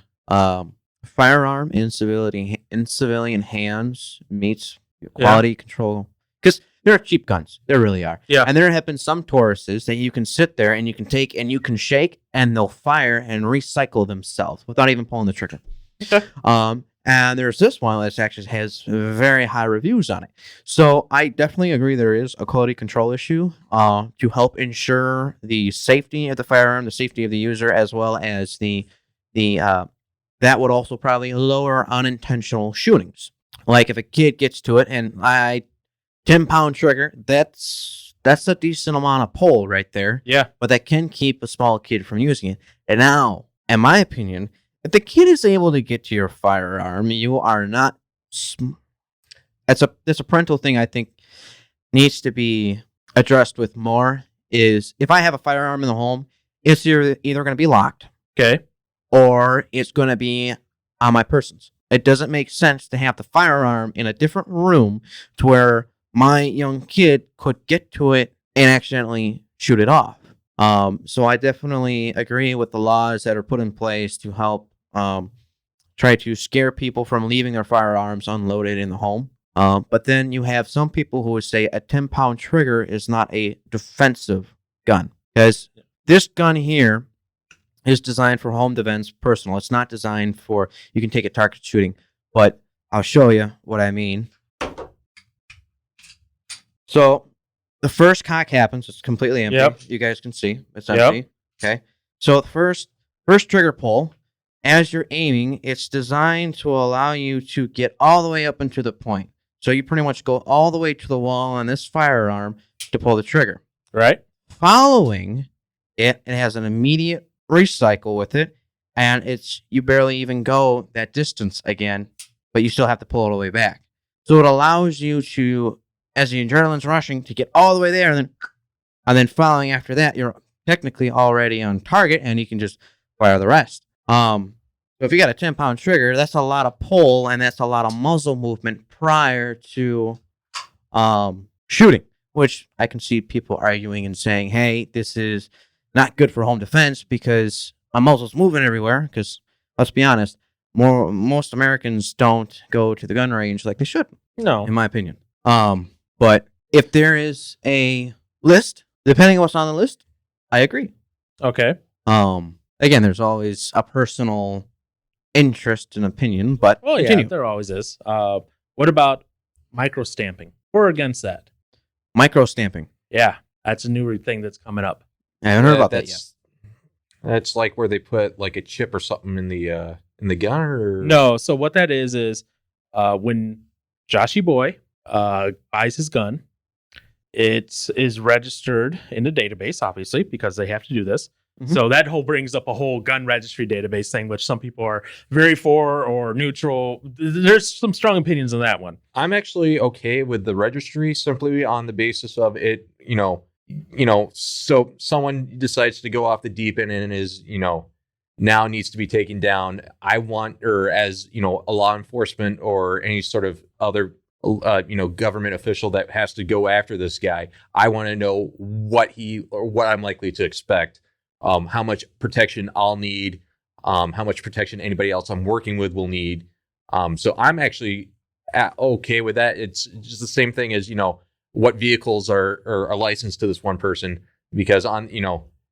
firearm in civilian hands meets quality control, because there are cheap guns, there really are. Yeah. And there have been some Tauruses that you can sit there and you can take and you can shake and they'll fire and recycle themselves without even pulling the trigger. Okay. And there's this one that actually has very high reviews on it. So I definitely agree there is a quality control issue to help ensure the safety of the firearm, the safety of the user, as well as the that would also probably lower unintentional shootings. Like if a kid gets to it and 10-pound trigger, that's a decent amount of pull right there. Yeah. But that can keep a small kid from using it. And now, in my opinion, if the kid is able to get to your firearm, you are not. That's a parental thing. I think needs to be addressed with more. Is if I have a firearm in the home, it's either going to be locked, Okay. or it's going to be on my persons. It doesn't make sense to have the firearm in a different room to where my young kid could get to it and accidentally shoot it off. So I definitely agree with the laws that are put in place to help try to scare people from leaving their firearms unloaded in the home. But then you have some people who would say a 10-pound trigger is not a defensive gun, because this gun here is designed for home defense, personal. It's not designed for, you can take it target shooting, but I'll show you what I mean. So the first cock happens. It's completely empty. Yep. You guys can see it's empty. Okay. So the first trigger pull, as you're aiming, it's designed to allow you to get all the way up into the point. So you pretty much go all the way to the wall on this firearm to pull the trigger. Right. Following it, it has an immediate recycle with it, and you barely even go that distance again, but you still have to pull it all the way back. So it allows you to, as the adrenaline's rushing, to get all the way there, and then following after that, you're technically already on target, and you can just fire the rest. So if you got a 10-pound trigger, that's a lot of pull, and that's a lot of muzzle movement prior to shooting, which I can see people arguing and saying, hey, this is not good for home defense because my muzzle's moving everywhere. Because let's be honest, most Americans don't go to the gun range like they should, No. in my opinion. But if there is a list, depending on what's on the list, I agree. Okay. Again, there's always a personal interest and opinion, but Well, yeah, continue. there always is. What about micro stamping? Or against that? Micro stamping. Yeah, that's a new thing that's coming up. I haven't heard about that yet. That's like where they put like a chip or something in the gun, or No, so what that is when Joshy Boy buys his gun, it is registered in the database, obviously, because they have to do this. Mhm. So that brings up a whole gun registry database thing, which some people are very for or neutral. There's some strong opinions on that one. I'm actually okay with the registry simply on the basis of it, so someone decides to go off the deep end and is, now needs to be taken down. I want, or as, a law enforcement or any sort of other, government official that has to go after this guy, I want to know what I'm likely to expect, how much protection I'll need, how much protection anybody else I'm working with will need. So I'm actually okay with that. It's just the same thing as, what vehicles are licensed to this one person, because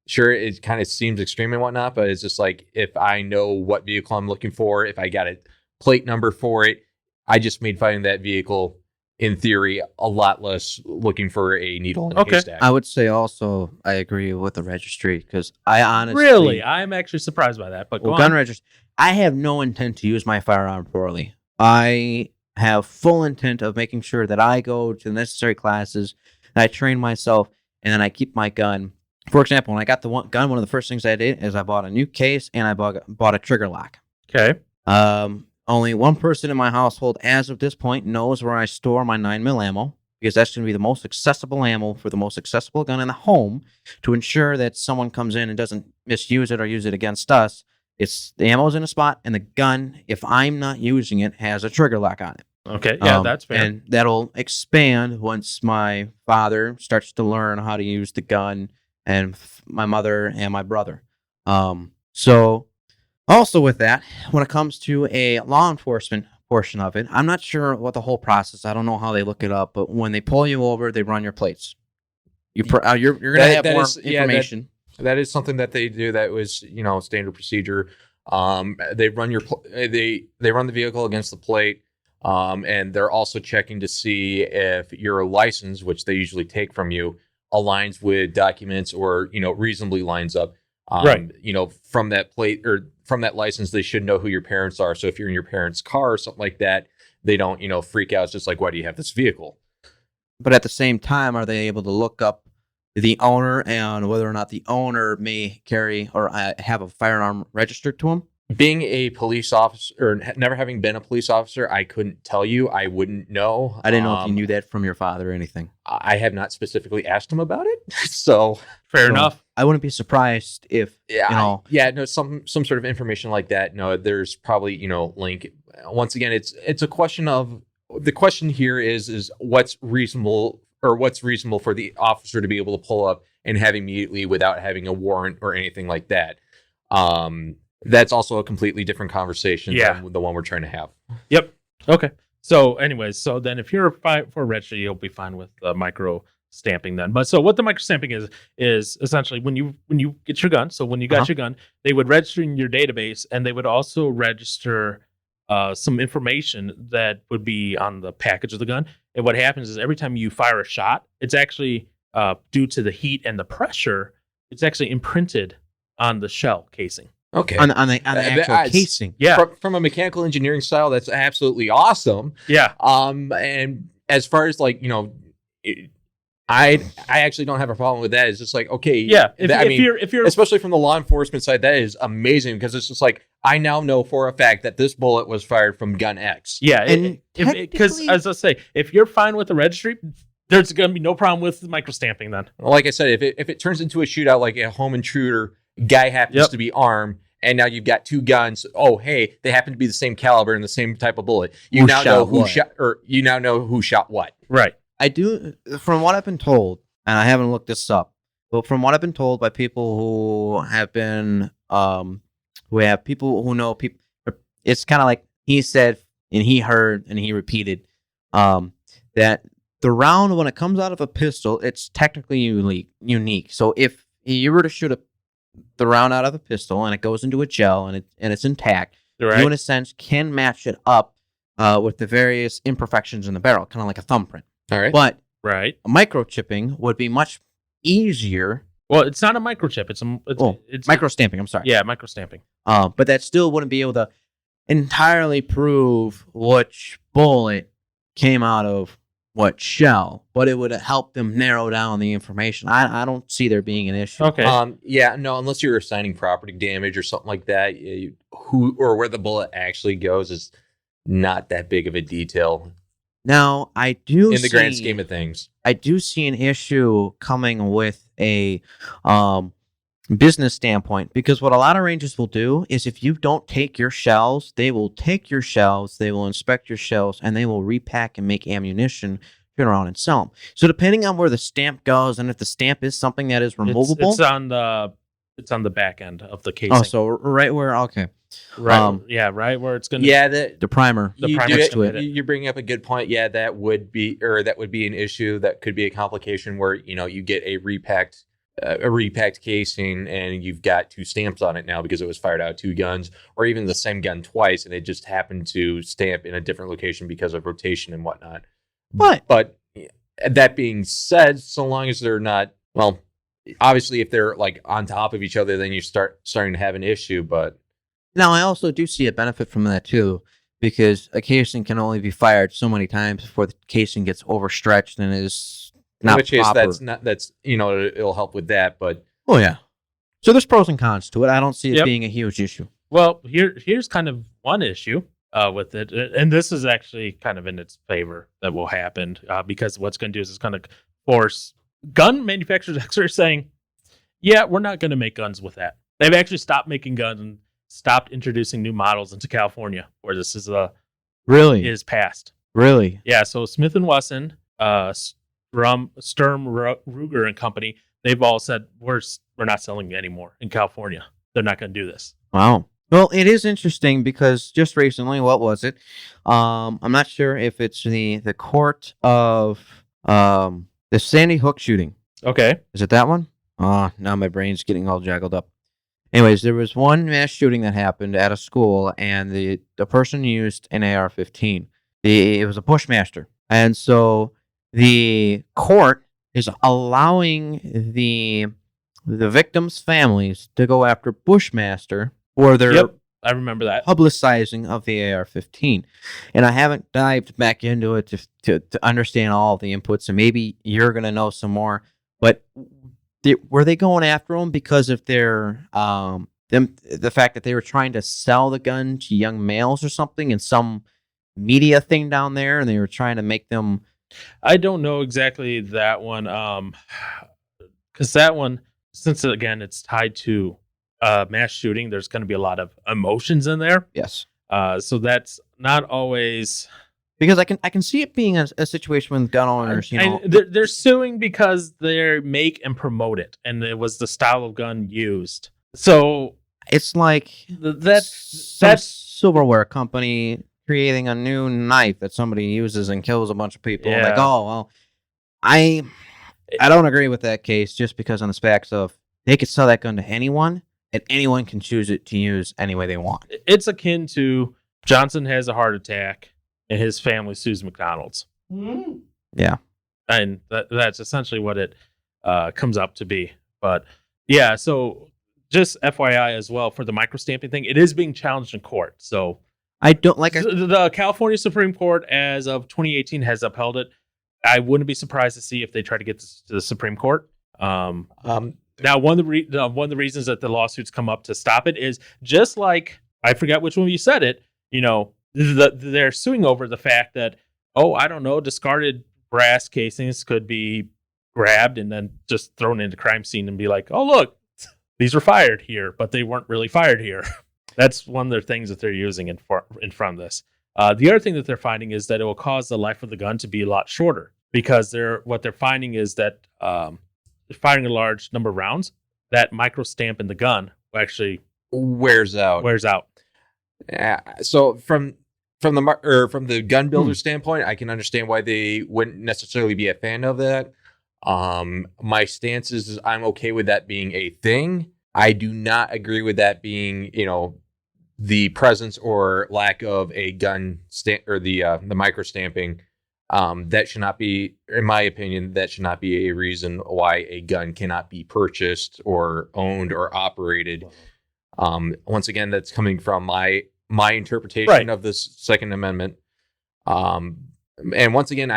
sure, it kind of seems extreme and whatnot, but it's just like, if I know what vehicle I'm looking for, if I got a plate number for it, I just made finding that vehicle, in theory, a lot less looking for a needle in a haystack. I would say also I agree with the registry, because I honestly... Really? I'm actually surprised by that, but go gun on. registry. I have no intent to use my firearm poorly. I have full intent of making sure that I go to the necessary classes, that I train myself, and then I keep my gun. For example, when I got the gun, one of the first things I did is I bought a new case and I bought a trigger lock. Okay. Only one person in my household as of this point knows where I store my 9mm ammo, because that's going to be the most accessible ammo for the most accessible gun in the home, to ensure that someone comes in and doesn't misuse it or use it against us. It's the ammo's in a spot, and the gun, if I'm not using it, has a trigger lock on it. Okay. Yeah, that's fair. And that'll expand once my father starts to learn how to use the gun, and my mother and my brother. So also with that, when it comes to a law enforcement portion of it, I'm not sure what the whole process. I don't know how they look it up, but when they pull you over, they run your plates. You're going to have more information. That is something that they do. That was, standard procedure. They run they run the vehicle against the plate, and they're also checking to see if your license, which they usually take from you, aligns with documents or reasonably lines up. Right. From that plate or from that license, they should know who your parents are. So if you're in your parents' car or something like that, they don't freak out. It's just like, why do you have this vehicle? But at the same time, are they able to look up the owner and whether or not the owner may carry or have a firearm registered to him? Being a police officer, or never having been a police officer, I couldn't tell you. I wouldn't know. I didn't know if you knew that from your father or anything. I have not specifically asked him about it, so Fair So, enough. I wouldn't be surprised if yeah, no, some sort of information like that. No, there's probably link. Once again, it's a question of the question here is what's reasonable for the officer to be able to pull up and have immediately without having a warrant or anything like that. That's also a completely different conversation than the one we're trying to have. Yep. Okay. So, anyways, so then if you're for registry, you'll be fine with micro stamping then. But so what the micro stamping is essentially when you get your gun. So when you got your gun, they would register in your database, and they would also register some information that would be on the package of the gun. And what happens is every time you fire a shot, it's actually due to the heat and the pressure, it's actually imprinted on the shell casing. Okay. on the actual casing. Yeah. From a mechanical engineering style, that's absolutely awesome. Yeah. And as far as I actually don't have a problem with that. It's just like, okay. Yeah. If you're especially from the law enforcement side, that is amazing because it's just like, I now know for a fact that this bullet was fired from gun X. Yeah. And Because technically- as I say, if you're fine with the registry, there's going to be no problem with micro stamping then. Like I said, if it turns into a shootout, like a home intruder, guy happens to be armed, and now you've got two guns. Oh, hey, they happen to be the same caliber and the same type of bullet. You now know who shot what. Right. I do, from what I've been told, and I haven't looked this up, but from what I've been told by people who have been, who have people who know people, it's kind of like he said and he heard and he repeated, that the round, when it comes out of a pistol, it's technically unique. So if you were to shoot the round out of a pistol and it goes into a gel and it's intact, Right. you in a sense can match it up with the various imperfections in the barrel, kind of like a thumbprint. All right. But Right. microchipping would be much easier. Well, it's not a microchip. It's Micro stamping. I'm sorry. Yeah, micro stamping. But that still wouldn't be able to entirely prove which bullet came out of what shell, but it would help them narrow down the information. I don't see there being an issue. Okay. No, unless you're assigning property damage or something like that, who or where the bullet actually goes is not that big of a detail Now, I do in the grand scheme of things. I do see an issue coming with a business standpoint, because what a lot of ranges will do is if you don't take your shells, they will take your shells, they will inspect your shells, and they will repack and make ammunition, turn around and sell them. So depending on where the stamp goes, and if the stamp is something that is removable, It's on the back end of the casing. oh, so right where right. Right where it's gonna. Yeah, the primer, The you primer do next to it. You're bringing up a good point. Yeah, that would be an issue. That could be a complication where you get a repacked casing and you've got two stamps on it now because it was fired out of two guns, or even the same gun twice and it just happened to stamp in a different location because of rotation and whatnot. But that being said, so long as they're not, well, obviously if they're like on top of each other, then you starting to have an issue. But now I also do see a benefit from that too, because a casing can only be fired so many times before the casing gets overstretched and is not in which case proper. it'll help with that. But Oh yeah. So there's pros and cons to it. I don't see it Yep. being a huge issue. Well, here's kind of one issue with it, and this is actually kind of in its favor that will happen because what's going to do is it's going to force gun manufacturers actually saying, yeah, we're not going to make guns with that. They've actually stopped making guns and stopped introducing new models into California where this is Really? passed. Really? Yeah, so Smith & Wesson, Sturm Ruger and company, they've all said we're not selling anymore in California. They're not going to do this. Wow. Well, it is interesting because just recently, what was it? I'm not sure if it's the court of the Sandy Hook shooting. Okay. Is it that one? Oh, now my brain's getting all jaggled up. Anyways, there was one mass shooting that happened at a school, and the person used an AR-15. It was a Bushmaster. And so the court is allowing the victims' families to go after Bushmaster for their Yep, I remember that. publicizing of the AR-15. And I haven't dived back into it to understand all the inputs, and maybe you're going to know some more. But were they going after them because of their the fact that they were trying to sell the gun to young males or something in some media thing down there, and they were trying to make them. I don't know exactly that one, because that one, since again it's tied to mass shooting, there's going to be a lot of emotions in there. Yes. So that's not always, because I can see it being a situation with gun owners. they're suing because they make and promote it, and it was the style of gun used. So it's like that's silverware company creating a new knife that somebody uses and kills a bunch of people. Yeah. Like, oh well, I don't agree with that case just because on the specs of they could sell that gun to anyone and anyone can choose it to use any way they want. It's akin to Johnson has a heart attack and his family sues McDonald's. Yeah, and that's essentially what it comes up to be. But yeah, so just FYI as well for the microstamping thing, it is being challenged in court. So I don't like the California Supreme Court as of 2018 has upheld it. I wouldn't be surprised to see if they try to get this to the Supreme Court. Now, one of the reasons that the lawsuits come up to stop it is just like, I forgot which one you said it. They're suing over the fact that, I don't know, discarded brass casings could be grabbed and then just thrown into crime scene and be like, oh look, these were fired here, but they weren't really fired here. That's one of the things that they're using in front of this. The other thing that they're finding is that it will cause the life of the gun to be a lot shorter because what they're finding is that firing a large number of rounds, that micro stamp in the gun actually wears out. Yeah. So from the gun builder standpoint, I can understand why they wouldn't necessarily be a fan of that. My stance is I'm okay with that being a thing. I do not agree with that being, the presence or lack of a gun stamp or the micro stamping. That should not be, in my opinion, that should not be a reason why a gun cannot be purchased or owned or operated. Once again, that's coming from my interpretation of this Second Amendment. And once again,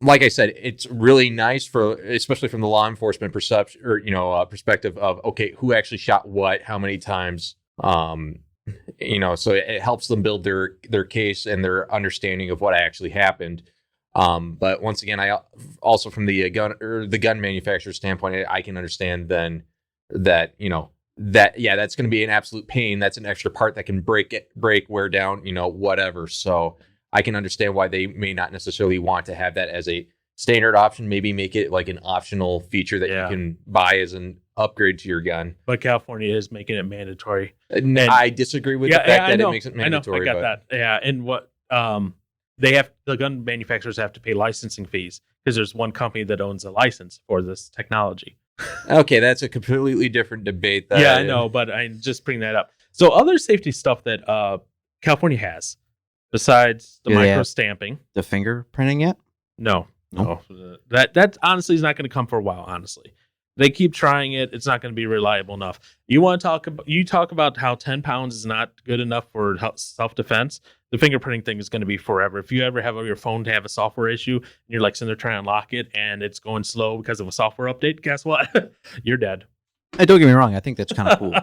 like I said, it's really nice especially from the law enforcement perception or perspective of who actually shot what, how many times. So it helps them build their case and their understanding of what actually happened. But once again, I also from the gun manufacturer standpoint, I can understand then that that's going to be an absolute pain. That's an extra part that can break, wear down, whatever. So I can understand why they may not necessarily want to have that as a standard option. Maybe make it like an optional feature that you can buy as an upgrade to your gun. But California is making it mandatory. And I disagree with the fact that it makes it mandatory. I got that. Yeah, and what the gun manufacturers have to pay licensing fees because there's one company that owns a license for this technology. Okay, that's a completely different debate. Yeah, I know, but I just bring that up. So other safety stuff that California has, besides the micro stamping, the fingerprinting yet? No. That honestly is not going to come for a while. Honestly, they keep trying it. It's not going to be reliable enough. You talk about how 10 pounds is not good enough for self-defense. The fingerprinting thing is going to be forever. If you ever have your phone to have a software issue and you're like sitting there trying to unlock it and it's going slow because of a software update, guess what? You're dead. Hey, don't get me wrong. I think that's kind of cool.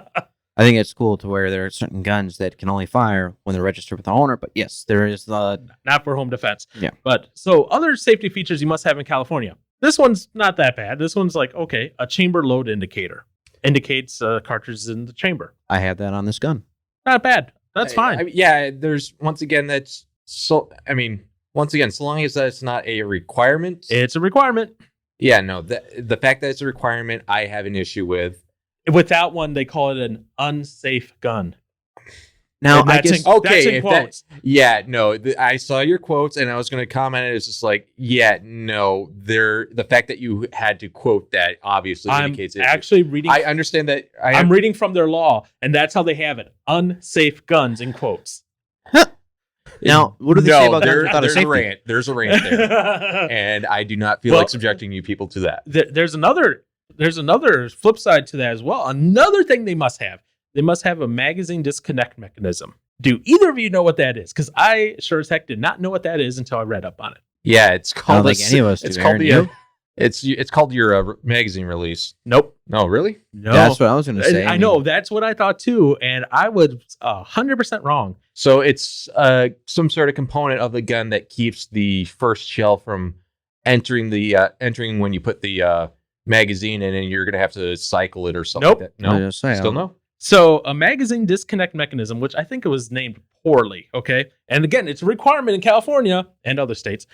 I think it's cool to where there are certain guns that can only fire when they're registered with the owner. But yes, there is the not for home defense. Yeah. But so other safety features you must have in California. This one's not that bad. This one's like, a chamber load indicator indicates cartridges in the chamber. I have that on this gun. Not bad. That's fine. There's once again so long as that's not a requirement. It's a requirement. Yeah, no, the fact that it's a requirement, I have an issue with. Without one, they call it an unsafe gun. Now, I guess that's in quotes. I saw your quotes and I was going to comment. It's just like, the fact that you had to quote that obviously indicates it. Actually reading. I understand that. I'm reading from their law, and that's how they have it: unsafe guns in quotes. Now, what do they say about guns without a safety? There's a rant there, and I do not feel like subjecting you people to that. There's another flip side to that as well. Another thing they must have a magazine disconnect mechanism. Do either of you know what that is? Because I sure as heck did not know what that is until I read up on it. Yeah, it's called. I don't think any of us do. It's called It's called your magazine release. Nope. No, really? No. That's what I was going to say. I know. That's what I thought too. And I was 100% wrong. So it's some sort of component of the gun that keeps the first shell from entering when you put the magazine in, and you're gonna have to cycle it or something. Nope. Like that. No, still no. So a magazine disconnect mechanism, which I think it was named poorly, okay? And again, it's a requirement in California and other states,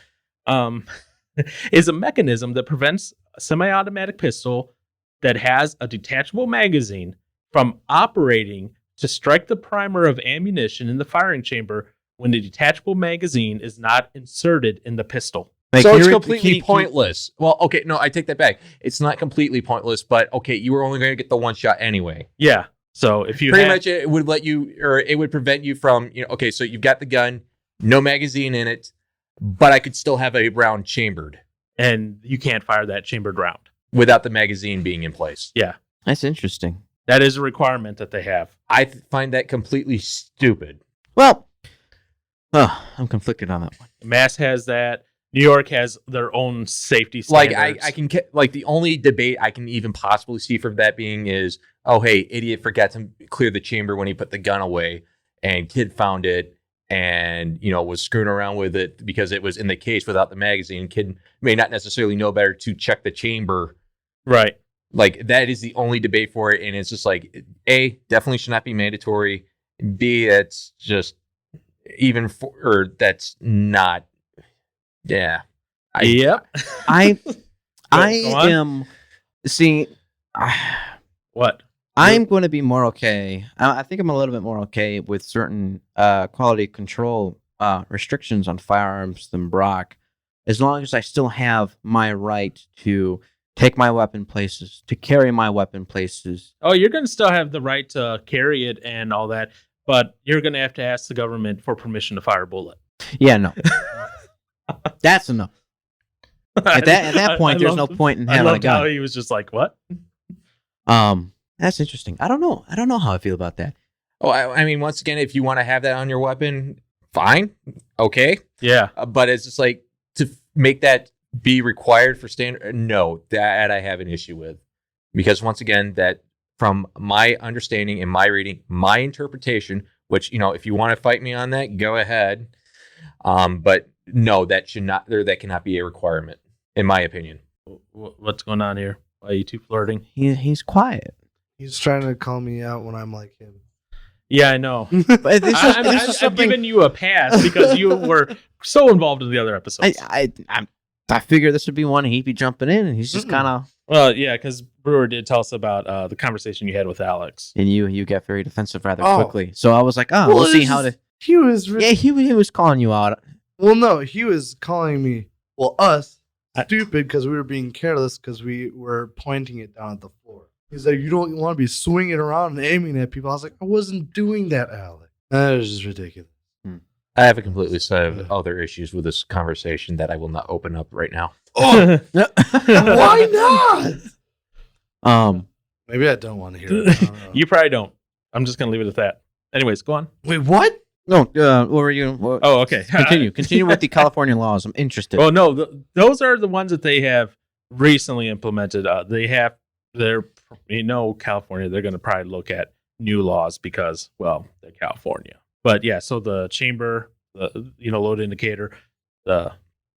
is a mechanism that prevents a semi-automatic pistol that has a detachable magazine from operating to strike the primer of ammunition in the firing chamber when the detachable magazine is not inserted in the pistol. Like, So it's you're- completely pointless. Well, okay, no, I take that back. It's not completely pointless, but okay, you were only going to get the one shot anyway. Yeah. So if you Pretty had- much, it would let you, or it would prevent you from, okay, so you've got the gun, no magazine in it, but I could still have a round chambered and you can't fire that chambered round. without the magazine being in place. Yeah. That's interesting. That is a requirement that they have. I find that completely stupid. Well, I'm conflicted on that one. Mass has that. New York has their own safety Like standards. I can get like the only debate I can even possibly see from that being is, oh hey, idiot forgot to clear the chamber when he put the gun away, and kid found it and was screwing around with it because it was in the case without the magazine. Kid may not necessarily know better to check the chamber. Right. Like that is the only debate for it, and it's just like A, definitely should not be mandatory. B, that's just that's not. Yeah. Yep. I Go on. am see. What? I'm going to be more okay. I think I'm a little bit more okay with certain quality control restrictions on firearms than Brock, as long as I still have my right to take my weapon places, to carry my weapon places. Oh, you're going to still have the right to carry it and all that, but you're going to have to ask the government for permission to fire a bullet. Yeah, no. That's enough. At that point, there's no point in I having a loved how gun. he was just like, what? That's interesting. I don't know how I feel about that. Oh, I mean, once again, if you want to have that on your weapon, fine, okay. Yeah. But it's just like to make that be required for standard. No, that I have an issue with, because once again, that from my understanding and my reading, my interpretation, which if you want to fight me on that, go ahead. But no, that should not, or that cannot be a requirement, in my opinion. What's going on here? Why are you two flirting? He's quiet. He's trying to call me out when I'm like him. Yeah, I know. But this is I've something given you a pass because you were so involved in the other episodes. I figured this would be one he'd be jumping in, and he's just kind of. Well, yeah, because Brewer did tell us about the conversation you had with Alex. And you get very defensive rather Oh. quickly. So I was like, Well, we'll see it's how just- to. He was. Yeah, he was calling you out. Well, no, he was calling me. Well, us I- stupid because we were being careless because we were pointing it down at the floor. He's like, you don't want to be swinging around and aiming at people. I was like, I wasn't doing that, Alex. That was just ridiculous. I have a completely set of other issues with this conversation that I will not open up right now. Oh, why not? Maybe I don't want to hear it. I don't know. You probably don't. I'm just going to leave it at that. Anyways, go on. Wait, what? No, what were you? Oh, okay. Continue with the California laws. I'm interested. Oh, no. Those are the ones that they have recently implemented. California, they're going to probably look at new laws because, well, they're California. But yeah, so the chamber, the load indicator, the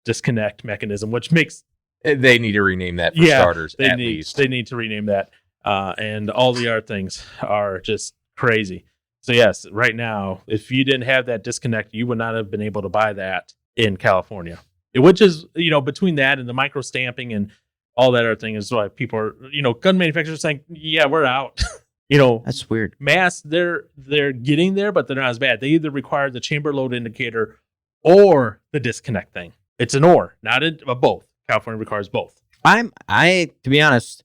disconnect mechanism, which makes They need to rename that for starters, at least. They need to rename that. And all the other things are just crazy. So yes, right now, if you didn't have that disconnect, you would not have been able to buy that in California. Which is, between that and the micro stamping and all that other thing is why people are, gun manufacturers saying, yeah, we're out. That's weird. Mass, they're getting there, but they're not as bad. They either require the chamber load indicator or the disconnect thing. It's an or, not a both. California requires both. To be honest,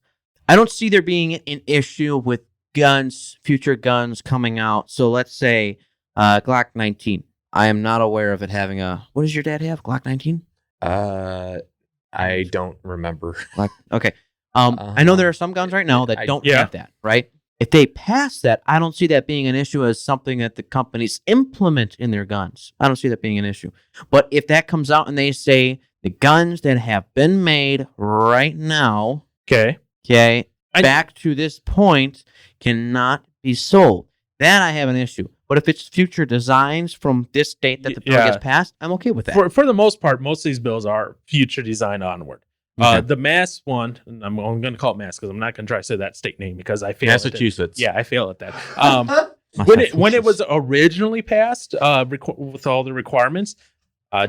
I don't see there being an issue with future guns coming out. So let's say Glock 19. I am not aware of it having what does your dad have? Glock 19? I don't remember. Okay. I know there are some guns right now that don't yeah. have that, right? If they pass that, I don't see that being an issue as something that the companies implement in their guns. I don't see that being an issue. But if that comes out and they say The guns that have been made right now, Okay. okay, I- back to this point, cannot be sold. That I have an issue. But if it's future designs from this date that the bill Yeah. gets passed, I'm okay with that. For the most part, most of these bills are future design onward. Okay. The Mass one, and I'm going to call it Mass because I'm not going to try to say that state name because I fail. Massachusetts. Yeah, I fail at that. When it was originally passed, with all the requirements,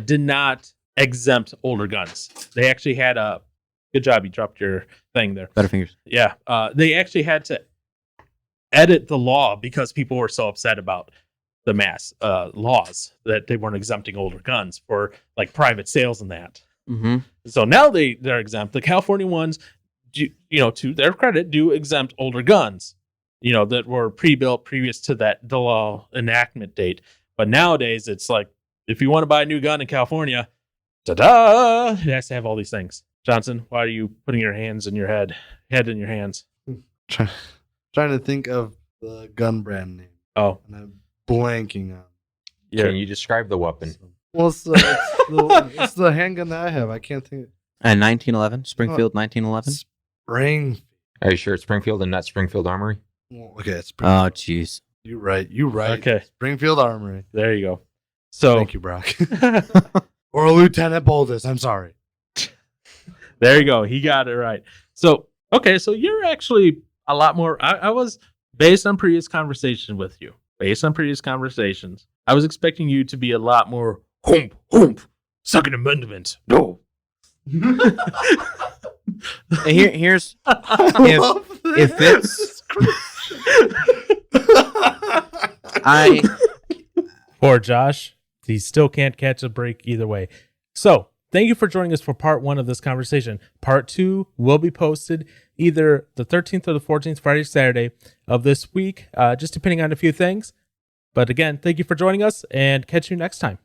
did not exempt older guns. They actually had a good job. You dropped your thing there. Butterfingers. Yeah, they actually had to edit the law because people were so upset about the Mass laws that they weren't exempting older guns for like private sales and that. Mm-hmm. So now they're exempt. The California ones, to their credit, do exempt older guns, that were pre-built previous to the law enactment date. But nowadays, it's like if you want to buy a new gun in California, ta-da! It has to have all these things. Johnson, why are you putting your hands in your head in your hands? Trying to think of the gun brand name, Oh, and I'm blanking on. Can you describe the weapon? Well, it's the handgun that I have. I can't think. And 1911, Springfield 1911. Spring. Are you sure it's Springfield and not Springfield Armory? Well, okay, it's Oh, jeez. You right. You right. Okay. Springfield Armory. there you go. So Thank you, Brock. Or Lieutenant Boldus. I'm sorry. there you go. He got it right. So, okay. So you're actually a lot more. I was, based on previous conversations with you, I was expecting you to be a lot more hump, Second Amendment. No. Here's if it's I Poor Josh. He still can't catch a break either way. So, thank you for joining us for part 1 of this conversation. Part 2 will be posted either the 13th or the 14th, Friday, Saturday of this week, just depending on a few things. But again, thank you for joining us and catch you next time.